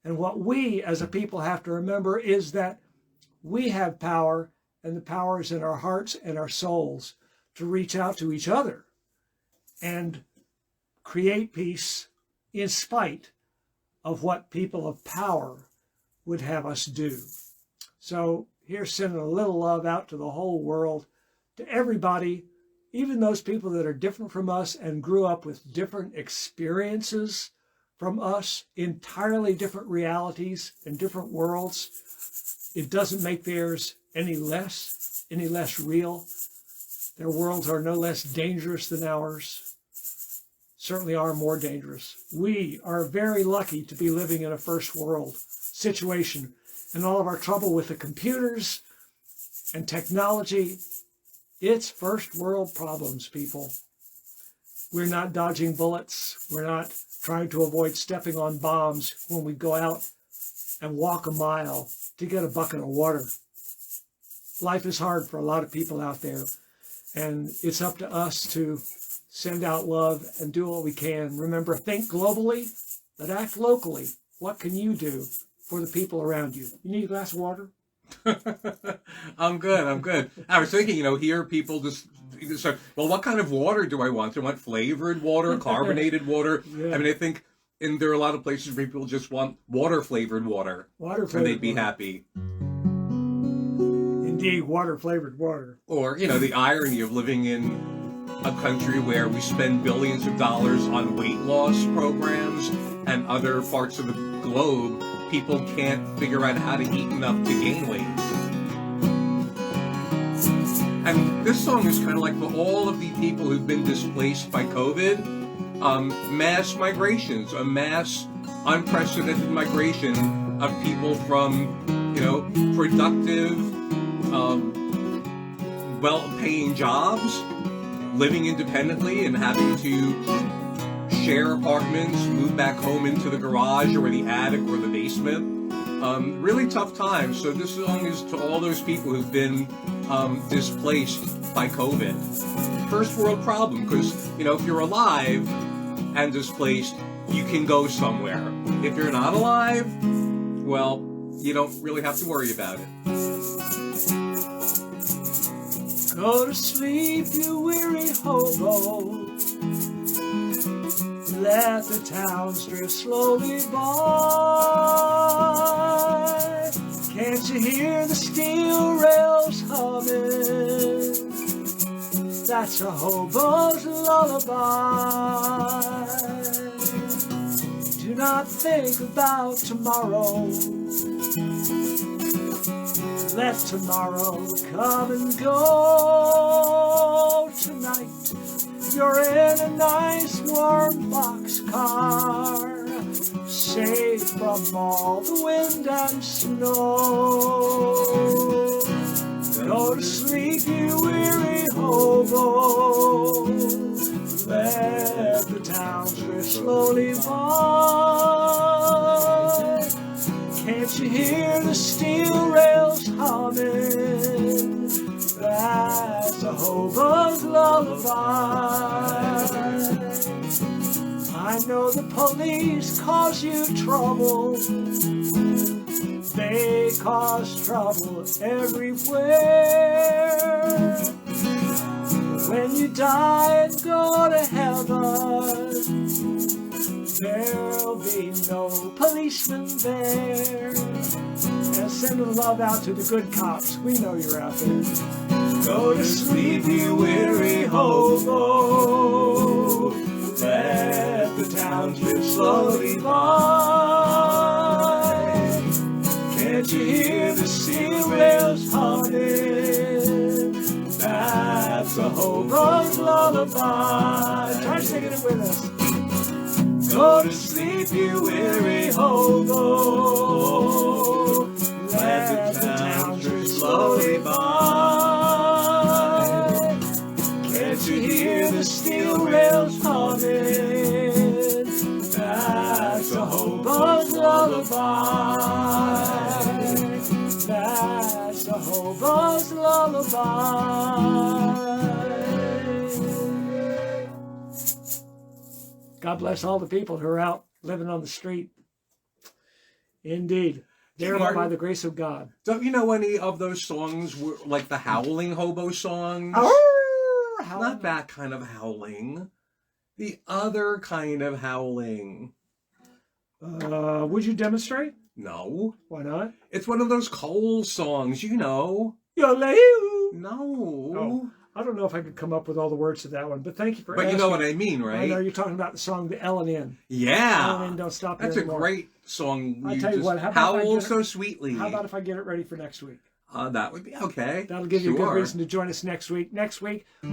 And what we as a people have to remember is that we have power, and the power is in our hearts and our souls to reach out to each other and create peace in spite of what people of power would have us do. So here's sending a little love out to the whole world, to everybody, even those people that are different from us and grew up with different experiences from us, entirely different realities and different worlds. It doesn't make theirs any less real. Their worlds are no less dangerous than ours, certainly are more dangerous. We are very lucky to be living in a first world situation, and all of our trouble with the computers and technology, it's first world problems, people. We're not dodging bullets. We're not trying to avoid stepping on bombs when we go out and walk a mile to get a bucket of water. Life is hard for a lot of people out there, and it's up to us to send out love and do what we can. Remember, think globally, but act locally. What can you do for the people around you? You need a glass of water? I'm good. I was thinking, here people just say, well, what kind of water do I want? Do I want flavored water, carbonated water? Yeah. I mean, I think there are a lot of places where people just want water-flavored water. And they'd be happy. Indeed, water-flavored water. Or, the irony of living in a country where we spend billions of dollars on weight loss programs, and other parts of the globe, people can't figure out how to eat enough to gain weight. And this song is kind of like for all of the people who've been displaced by COVID, mass migrations, a mass unprecedented migration of people from, productive, well-paying jobs, living independently and having to share apartments, move back home into the garage or the attic or the basement. Really tough times. So this song is to all those people who've been displaced by COVID. First world problem, because, if you're alive and displaced, you can go somewhere. If you're not alive, well, you don't really have to worry about it. Go to sleep, you weary hobo. Let the towns drift slowly by. Can't you hear the steel rails humming? That's a hobo's lullaby. Do not think about tomorrow. Let tomorrow come and go. Tonight you're in a nice warm boxcar, safe from all the wind and snow. Go to sleep, you weary hobo. Let the towns drift slowly by. Can't you hear the steel rails humming? That's a hobo's lullaby. I know the police cause you trouble. They cause trouble everywhere. When you die and go to heaven, there'll be no policeman there. And sending love out to the good cops. We know you're out there. Go to sleep, you weary hobo. Let the town drift slowly by. Can't you hear the steel rails humming? That's a hobo's lullaby. Try singing it with us. Go to sleep, you weary hobo. Let the town drift slowly by. Can't you hear the steel rails humming? That's a hobo's lullaby. That's a hobo's lullaby. God bless all the people who are out living on the street. Indeed. They're by the grace of God. Don't you know any of those songs were like the howling hobo songs? Not that kind of howling. The other kind of howling. Would you demonstrate? No. Why not? It's one of those Cole songs, you know. Yo-lay-oo. No. Oh, I don't know if I could come up with all the words to that one, but thank you for But asking. you know what I mean, right? I know you're talking about the song The Ellen Inn. Yeah. Ellen Inn, Don't Stop Here That's a Anymore. great song. I'll tell you what, how about if I howl get it- so sweetly. How about if I get it ready for next week? That would be okay. That'll give you a good reason to join us next week. Next week, I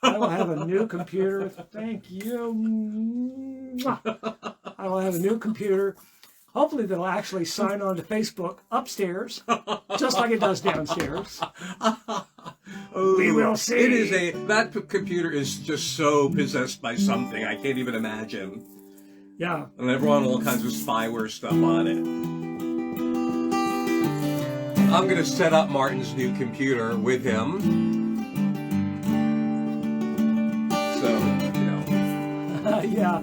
will have a new computer. Thank you. Mwah. I will have a new computer. Hopefully that'll actually sign on to Facebook upstairs, just like it does downstairs. We will see. That computer is just so possessed by something. I can't even imagine. Yeah. And they've run all kinds of spyware stuff on it. I'm going to set up Martin's new computer with him. So, you know. Yeah.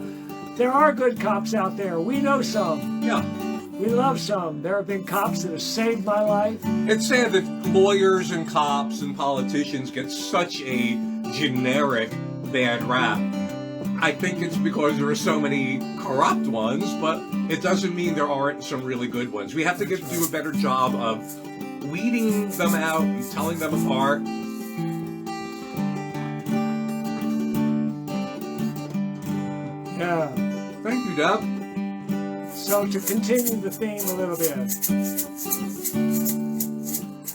There are good cops out there. We know some. Yeah. We love some. There have been cops that have saved my life. It's sad that lawyers and cops and politicians get such a generic bad rap. I think it's because there are so many corrupt ones, but it doesn't mean there aren't some really good ones. We have to do a better job of weeding them out and telling them apart. Yeah. Thank you, Deb. So to continue the theme a little bit.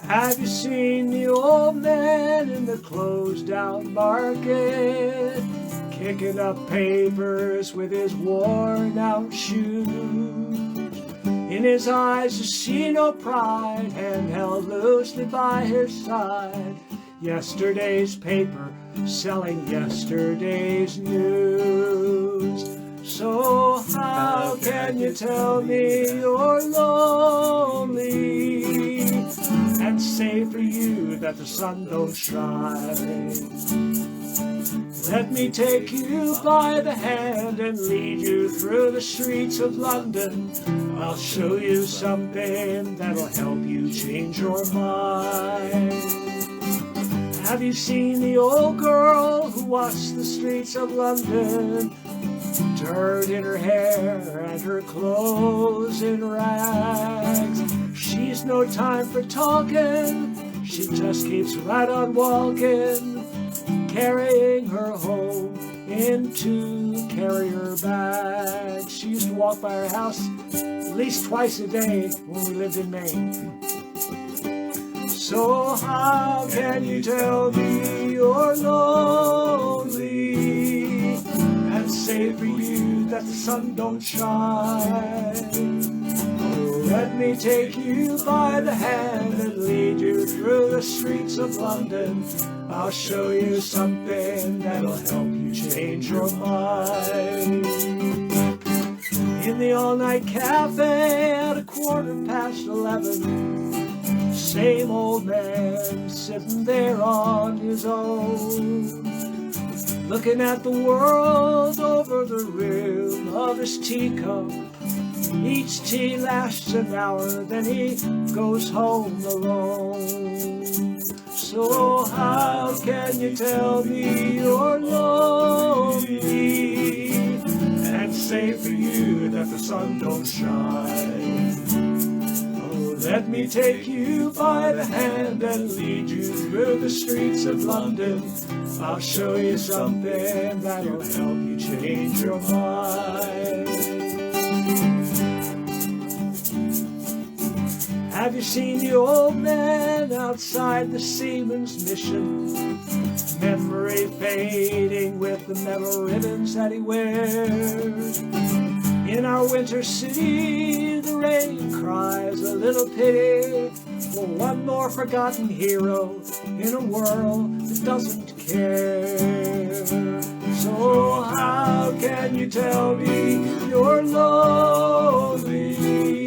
Have you seen the old man in the closed out market, kicking up papers with his worn out shoes? In his eyes you see no pride, hand held loosely by his side. Yesterday's paper selling yesterday's news. So how can you tell me you're lonely and say for you that the sun don't shine? Let me take you by the hand and lead you through the streets of London. I'll show you something that'll help you change your mind. Have you seen the old girl who walks the streets of London? Dirt in her hair and her clothes in rags. She's no time for talking, she just keeps right on walking. carrying her home in 2 carrier bags. She used to walk by her house at least twice a day when we lived in Maine. So how can you tell me you're lonely and say for you that the sun don't shine? Let me take you by the hand and lead you through the streets of London. I'll show you something that'll help you change your mind. In the all-night cafe at 11:15, same old man sitting there on his own, looking at the world over the rim of his teacup. Each tea lasts an hour, then he goes home alone. So how can you tell me you're lonely and say for you that the sun don't shine? Oh, let me take you by the hand and lead you through the streets of London. I'll show you something that'll help you change your mind. Have you seen the old man outside the Seaman's Mission? Memory fading with the metal ribbons that he wears. In our winter city, the rain cries a little pity for one more forgotten hero in a world that doesn't care. So how can you tell me you're lonely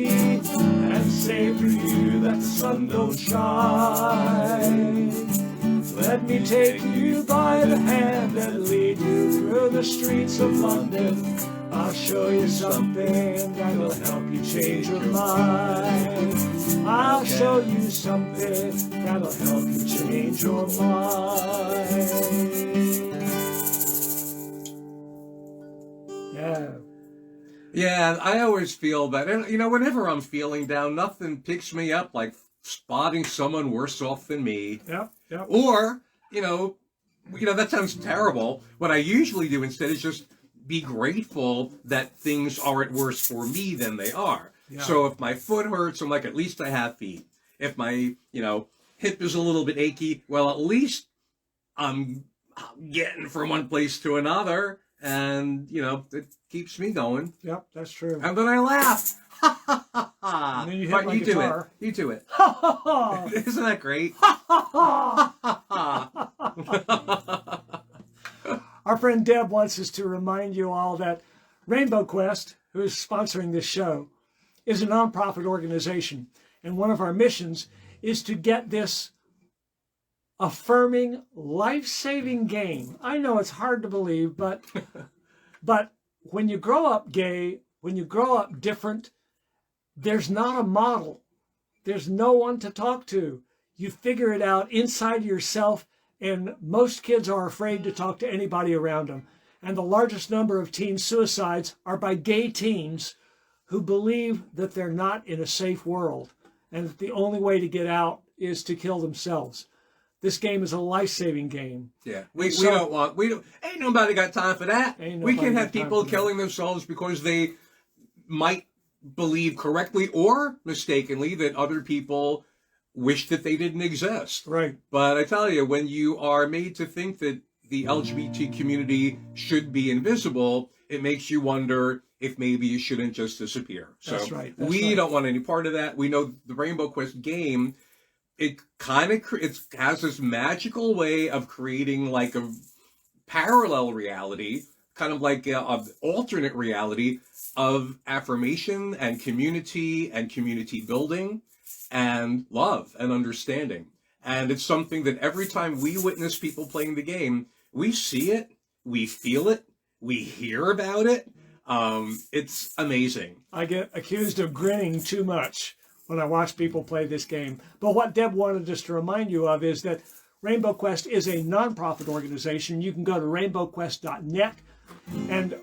and say for you that the sun don't shine? Let me take you by the hand and lead you through the streets of London. I'll show you something that'll help you change your mind. I'll show you something that'll help you change your mind. Yeah. Yeah, I always feel that, and whenever I'm feeling down, nothing picks me up like spotting someone worse off than me. Yep. Yep. Or, that sounds terrible. What I usually do instead is just be grateful that things aren't worse for me than they are. Yeah. So if my foot hurts, I'm like, at least I have feet. If my, hip is a little bit achy, well, at least I'm getting from one place to another. And, it keeps me going. Yep, that's true. And then I laugh. Ha, ha, ha, ha. And then you hit my guitar. You do it. Ha, ha, ha. Isn't that great? Ha, ha, ha. Our friend Deb wants us to remind you all that Rainbow Quest, who is sponsoring this show, is a nonprofit organization. And one of our missions is to get this affirming, life-saving game. I know it's hard to believe, but when you grow up gay, when you grow up different, there's not a model. There's no one to talk to. You figure it out inside yourself, and most kids are afraid to talk to anybody around them. And the largest number of teen suicides are by gay teens who believe that they're not in a safe world and that the only way to get out is to kill themselves. This game is a life-saving game. Yeah, ain't nobody got time for that. We can have people killing themselves because they might believe correctly or mistakenly that other people wish that they didn't exist. Right. But I tell you, when you are made to think that the LGBT community should be invisible, it makes you wonder if maybe you shouldn't just disappear. That's right. We don't want any part of that. We know the Rainbow Quest game, it has this magical way of creating like a parallel reality, kind of like an alternate reality of affirmation and community building and love and understanding. And it's something that every time we witness people playing the game, we see it, we feel it, we hear about it. It's amazing. I get accused of grinning too much when I watch people play this game. But what Deb wanted us to remind you of is that Rainbow Quest is a nonprofit organization. You can go to rainbowquest.net, and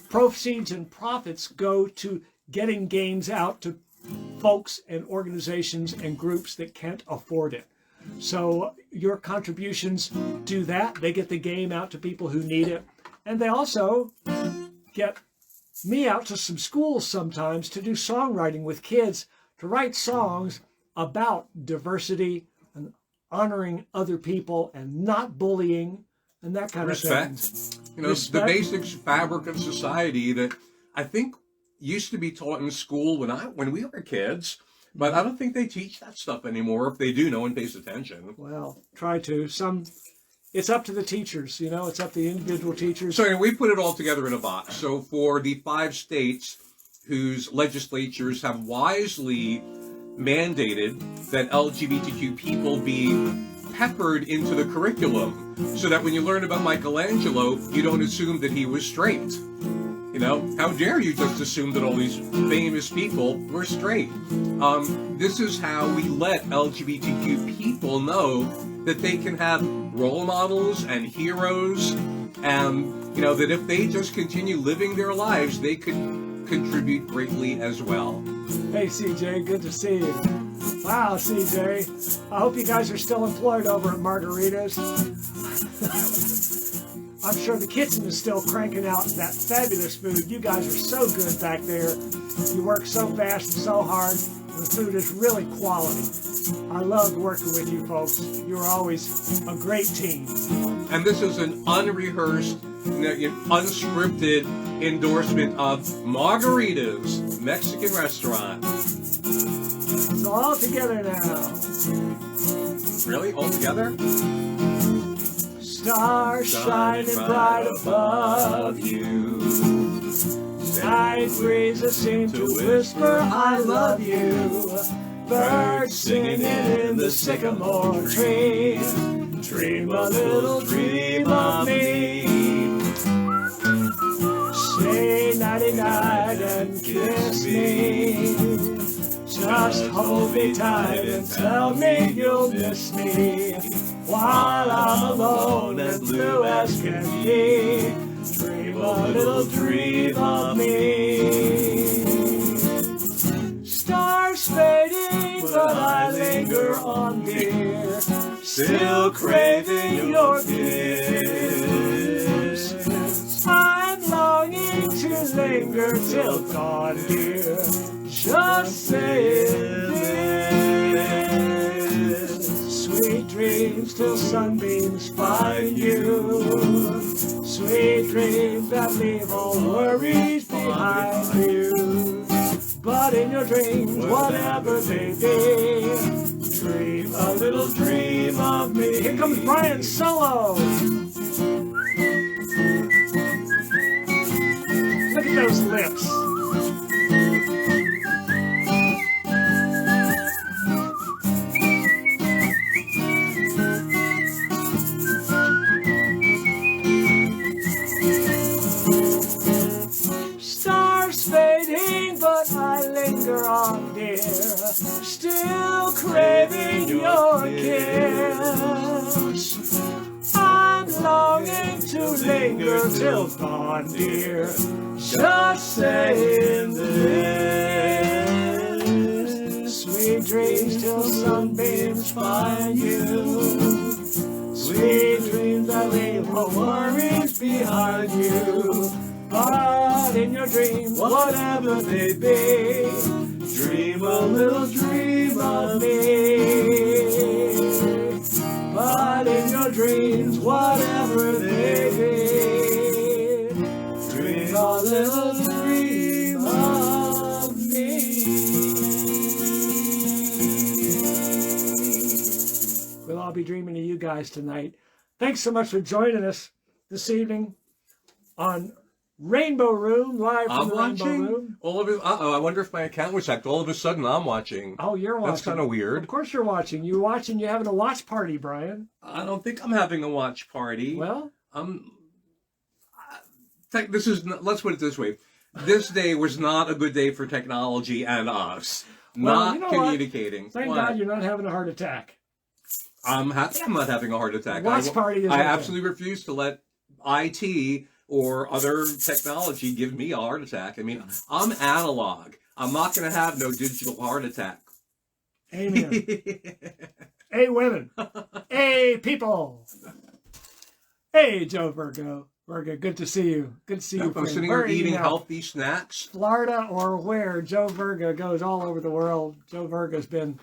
proceeds and profits go to getting games out to folks and organizations and groups that can't afford it. So your contributions do that. They get the game out to people who need it. And they also get me out to some schools sometimes to do songwriting with kids, to write songs about diversity and honoring other people and not bullying and that kind of thing. You know, the basic fabric of society that I think used to be taught in school when we were kids, but I don't think they teach that stuff anymore. If they do, no one pays attention. Well, try to. It's up to the teachers, it's up to the individual teachers. So we put it all together in a box. So for the 5 states whose legislatures have wisely mandated that LGBTQ people be peppered into the curriculum so that when you learn about Michelangelo, you don't assume that he was straight. How dare you just assume that all these famous people were straight? This is how we let LGBTQ people know that they can have role models and heroes, and that if they just continue living their lives, they could contribute greatly as well. Hey CJ, good to see you. Wow, CJ, I hope you guys are still employed over at Margaritas. I'm sure the kitchen is still cranking out that fabulous food. You guys are so good back there. You work so fast and so hard. The food is really quality. I loved working with you folks. You were always a great team. And this is an unrehearsed, unscripted endorsement of Margaritas Mexican restaurant. It's all together now. Really? All together? Stars shining bright above you. Night breezes seem to whisper, I love you. Birds singing in the sycamore tree. Dream a little dream of me. Say nighty-night and kiss me. Just hold me tight and tell me you'll miss me. While I'm alone and blue as can be, dream a little dream of me. Stars fading, but I linger on, dear, still craving your kiss. I'm longing to linger till dawn, dear, just saying this. Sweet dreams till sunbeams find you. Sweet dreams that leave all worries behind you. But in your dreams, whatever they be, dream a little dream of me. Here comes Brian's solo. Look at those lips. On, dear, still craving your kiss. I'm longing to linger till dawn, dear, just saying this. Sweet dreams till sunbeams find you. Sweet dreams that leave all worries behind you. But in your dreams, whatever they be, dream a little dream of me. But in your dreams, whatever they be, dream a little dream of me. We'll all be dreaming of you guys tonight. Thanks so much for joining us this evening on Rainbow Room, live from the Rainbow Room. All of it. I wonder if my account was hacked. All of a sudden, I'm watching. Oh, you're watching. That's kind of weird. Of course you're watching. You're watching. You're having a watch party, Brian. I don't think I'm having a watch party. Well, let's put it this way. This day was not a good day for technology and us. Well, not communicating. What? Thank God you're not having a heart attack. I'm happy I'm not having a heart attack. Watch party is I okay. absolutely refuse to let IT or other technology give me a heart attack. I mean, I'm analog. I'm not going to have no digital heart attack. Amen. Hey, women. Hey, people. Hey, Joe Virgo. Virgo, good to see you. Good to see you. I'm sitting here eating healthy snacks. Florida or where? Joe Virgo goes all over the world. Joe Virgo's been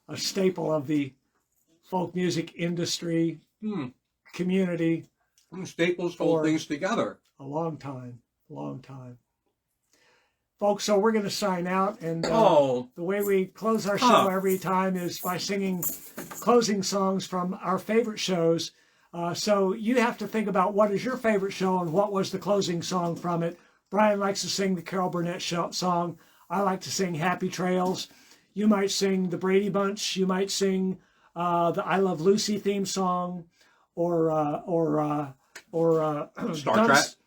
a staple of the folk music industry, community. Staples hold things together. A long time. Folks, so we're going to sign out, and the way we close our show every time is by singing closing songs from our favorite shows. So you have to think about what is your favorite show and what was the closing song from it. Brian likes to sing the Carol Burnett song. I like to sing Happy Trails. You might sing the Brady Bunch. You might sing the I Love Lucy theme song, or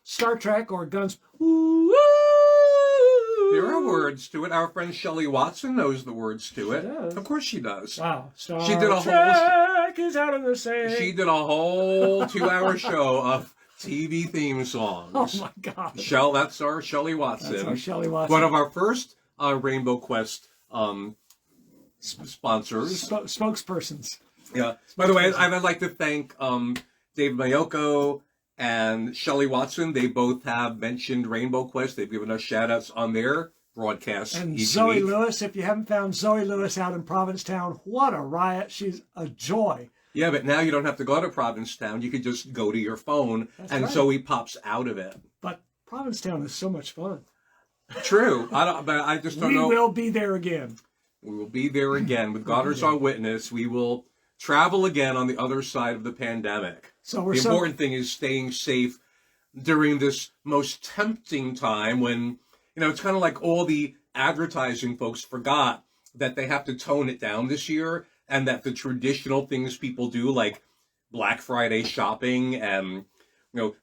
Star Trek, or Guns. Ooh, there are words to it. Our friend Shelley Watson knows the words to it. Does. Of course she does. Wow. She did a Trek is out in the sand. She did a whole 2-hour show of TV theme songs. Oh my God. That's our Shelley Watson. That's our Shelley Watson. One of our first Rainbow Quest sponsors. Spokespersons. Yeah. By the way, I would like to thank David Mayoko and Shelley Watson. They both have mentioned Rainbow Quest. They've given us shout-outs on their broadcasts. And Zoe Lewis, if you haven't found Zoe Lewis out in Provincetown, what a riot. She's a joy. Yeah, but now you don't have to go to Provincetown. You could just go to your phone, and Zoe pops out of it. But Provincetown is so much fun. True. I just don't know. We will be there again. We will be there again. With God as our witness, we will travel again on the other side of the pandemic. So the important thing is staying safe during this most tempting time when, it's kind of like all the advertising folks forgot that they have to tone it down this year, and that the traditional things people do, like Black Friday shopping and,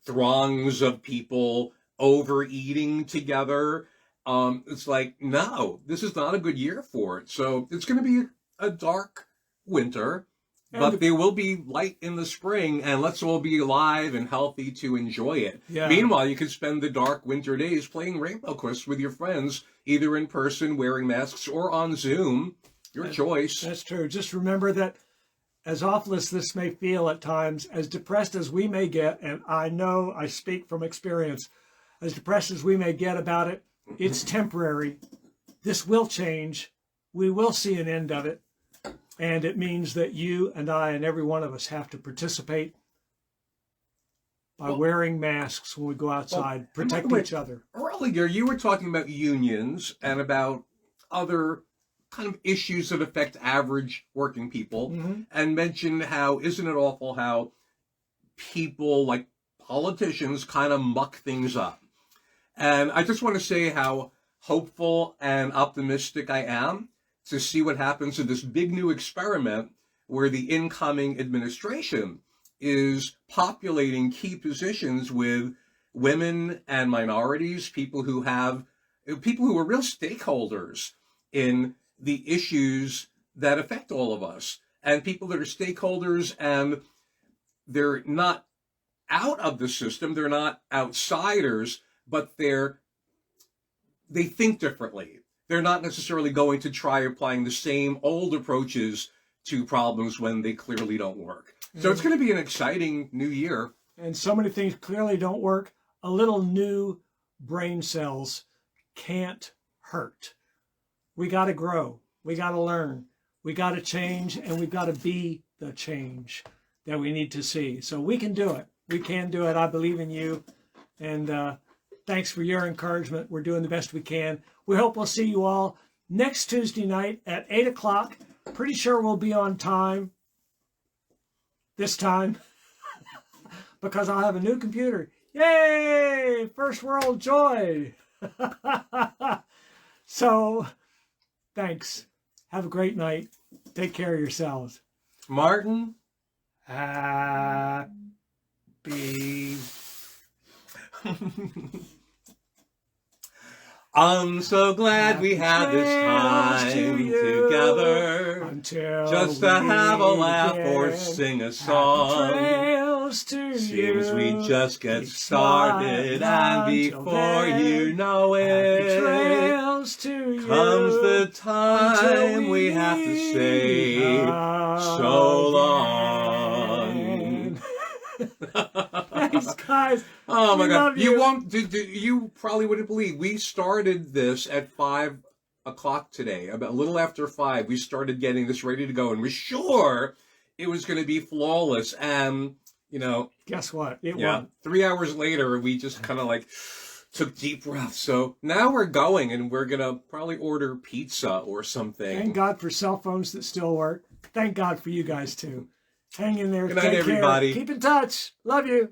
throngs of people overeating together, it's like, no, this is not a good year for it. So it's going to be a dark winter. But there will be light in the spring, and let's all be alive and healthy to enjoy it. Yeah. Meanwhile, you can spend the dark winter days playing Rainbow Quest with your friends, either in person, wearing masks, or on Zoom. Your choice. That's true. Just remember that as awful as this may feel at times, as depressed as we may get, and I know I speak from experience, as depressed as we may get about it, it's temporary. This will change. We will see an end of it. And it means that you and I and every one of us have to participate by wearing masks when we go outside, protect each other. Earlier, you were talking about unions and about other kind of issues that affect average working people, and mentioned how, isn't it awful how people like politicians kind of muck things up. And I just want to say how hopeful and optimistic I am to see what happens to this big new experiment where the incoming administration is populating key positions with women and minorities, people who are real stakeholders in the issues that affect all of us, and people that are stakeholders and they're not out of the system, they're not outsiders, but they think differently. They're not necessarily going to try applying the same old approaches to problems when they clearly don't work. So it's going to be an exciting new year. And so many things clearly don't work. A little new brain cells can't hurt. We got to grow. We got to learn. We got to change, and we've got to be the change that we need to see. So we can do it. We can do it. I believe in you. And thanks for your encouragement. We're doing the best we can. We hope we'll see you all next Tuesday night at 8 o'clock. Pretty sure we'll be on time this time because I'll have a new computer. Yay! First world joy. So, thanks. Have a great night. Take care of yourselves. Martin? Happy. I'm so glad we had this time together, just to have a laugh or sing a song. Seems we just get started, and before you know it, comes the time we have to say so long. Thanks, guys. Oh my We God! love You you. won't. You probably wouldn't believe we started this at 5 o'clock today. About a little after 5, we started getting this ready to go, and we're sure it was going to be flawless. And Guess what? It yeah, won. 3 hours later, we just kind of like took deep breaths. So now we're going, and we're gonna probably order pizza or something. Thank God for cell phones that still work. Thank God for you guys too. Hang in there. Good night, Take everybody. care. Keep in touch. Love you.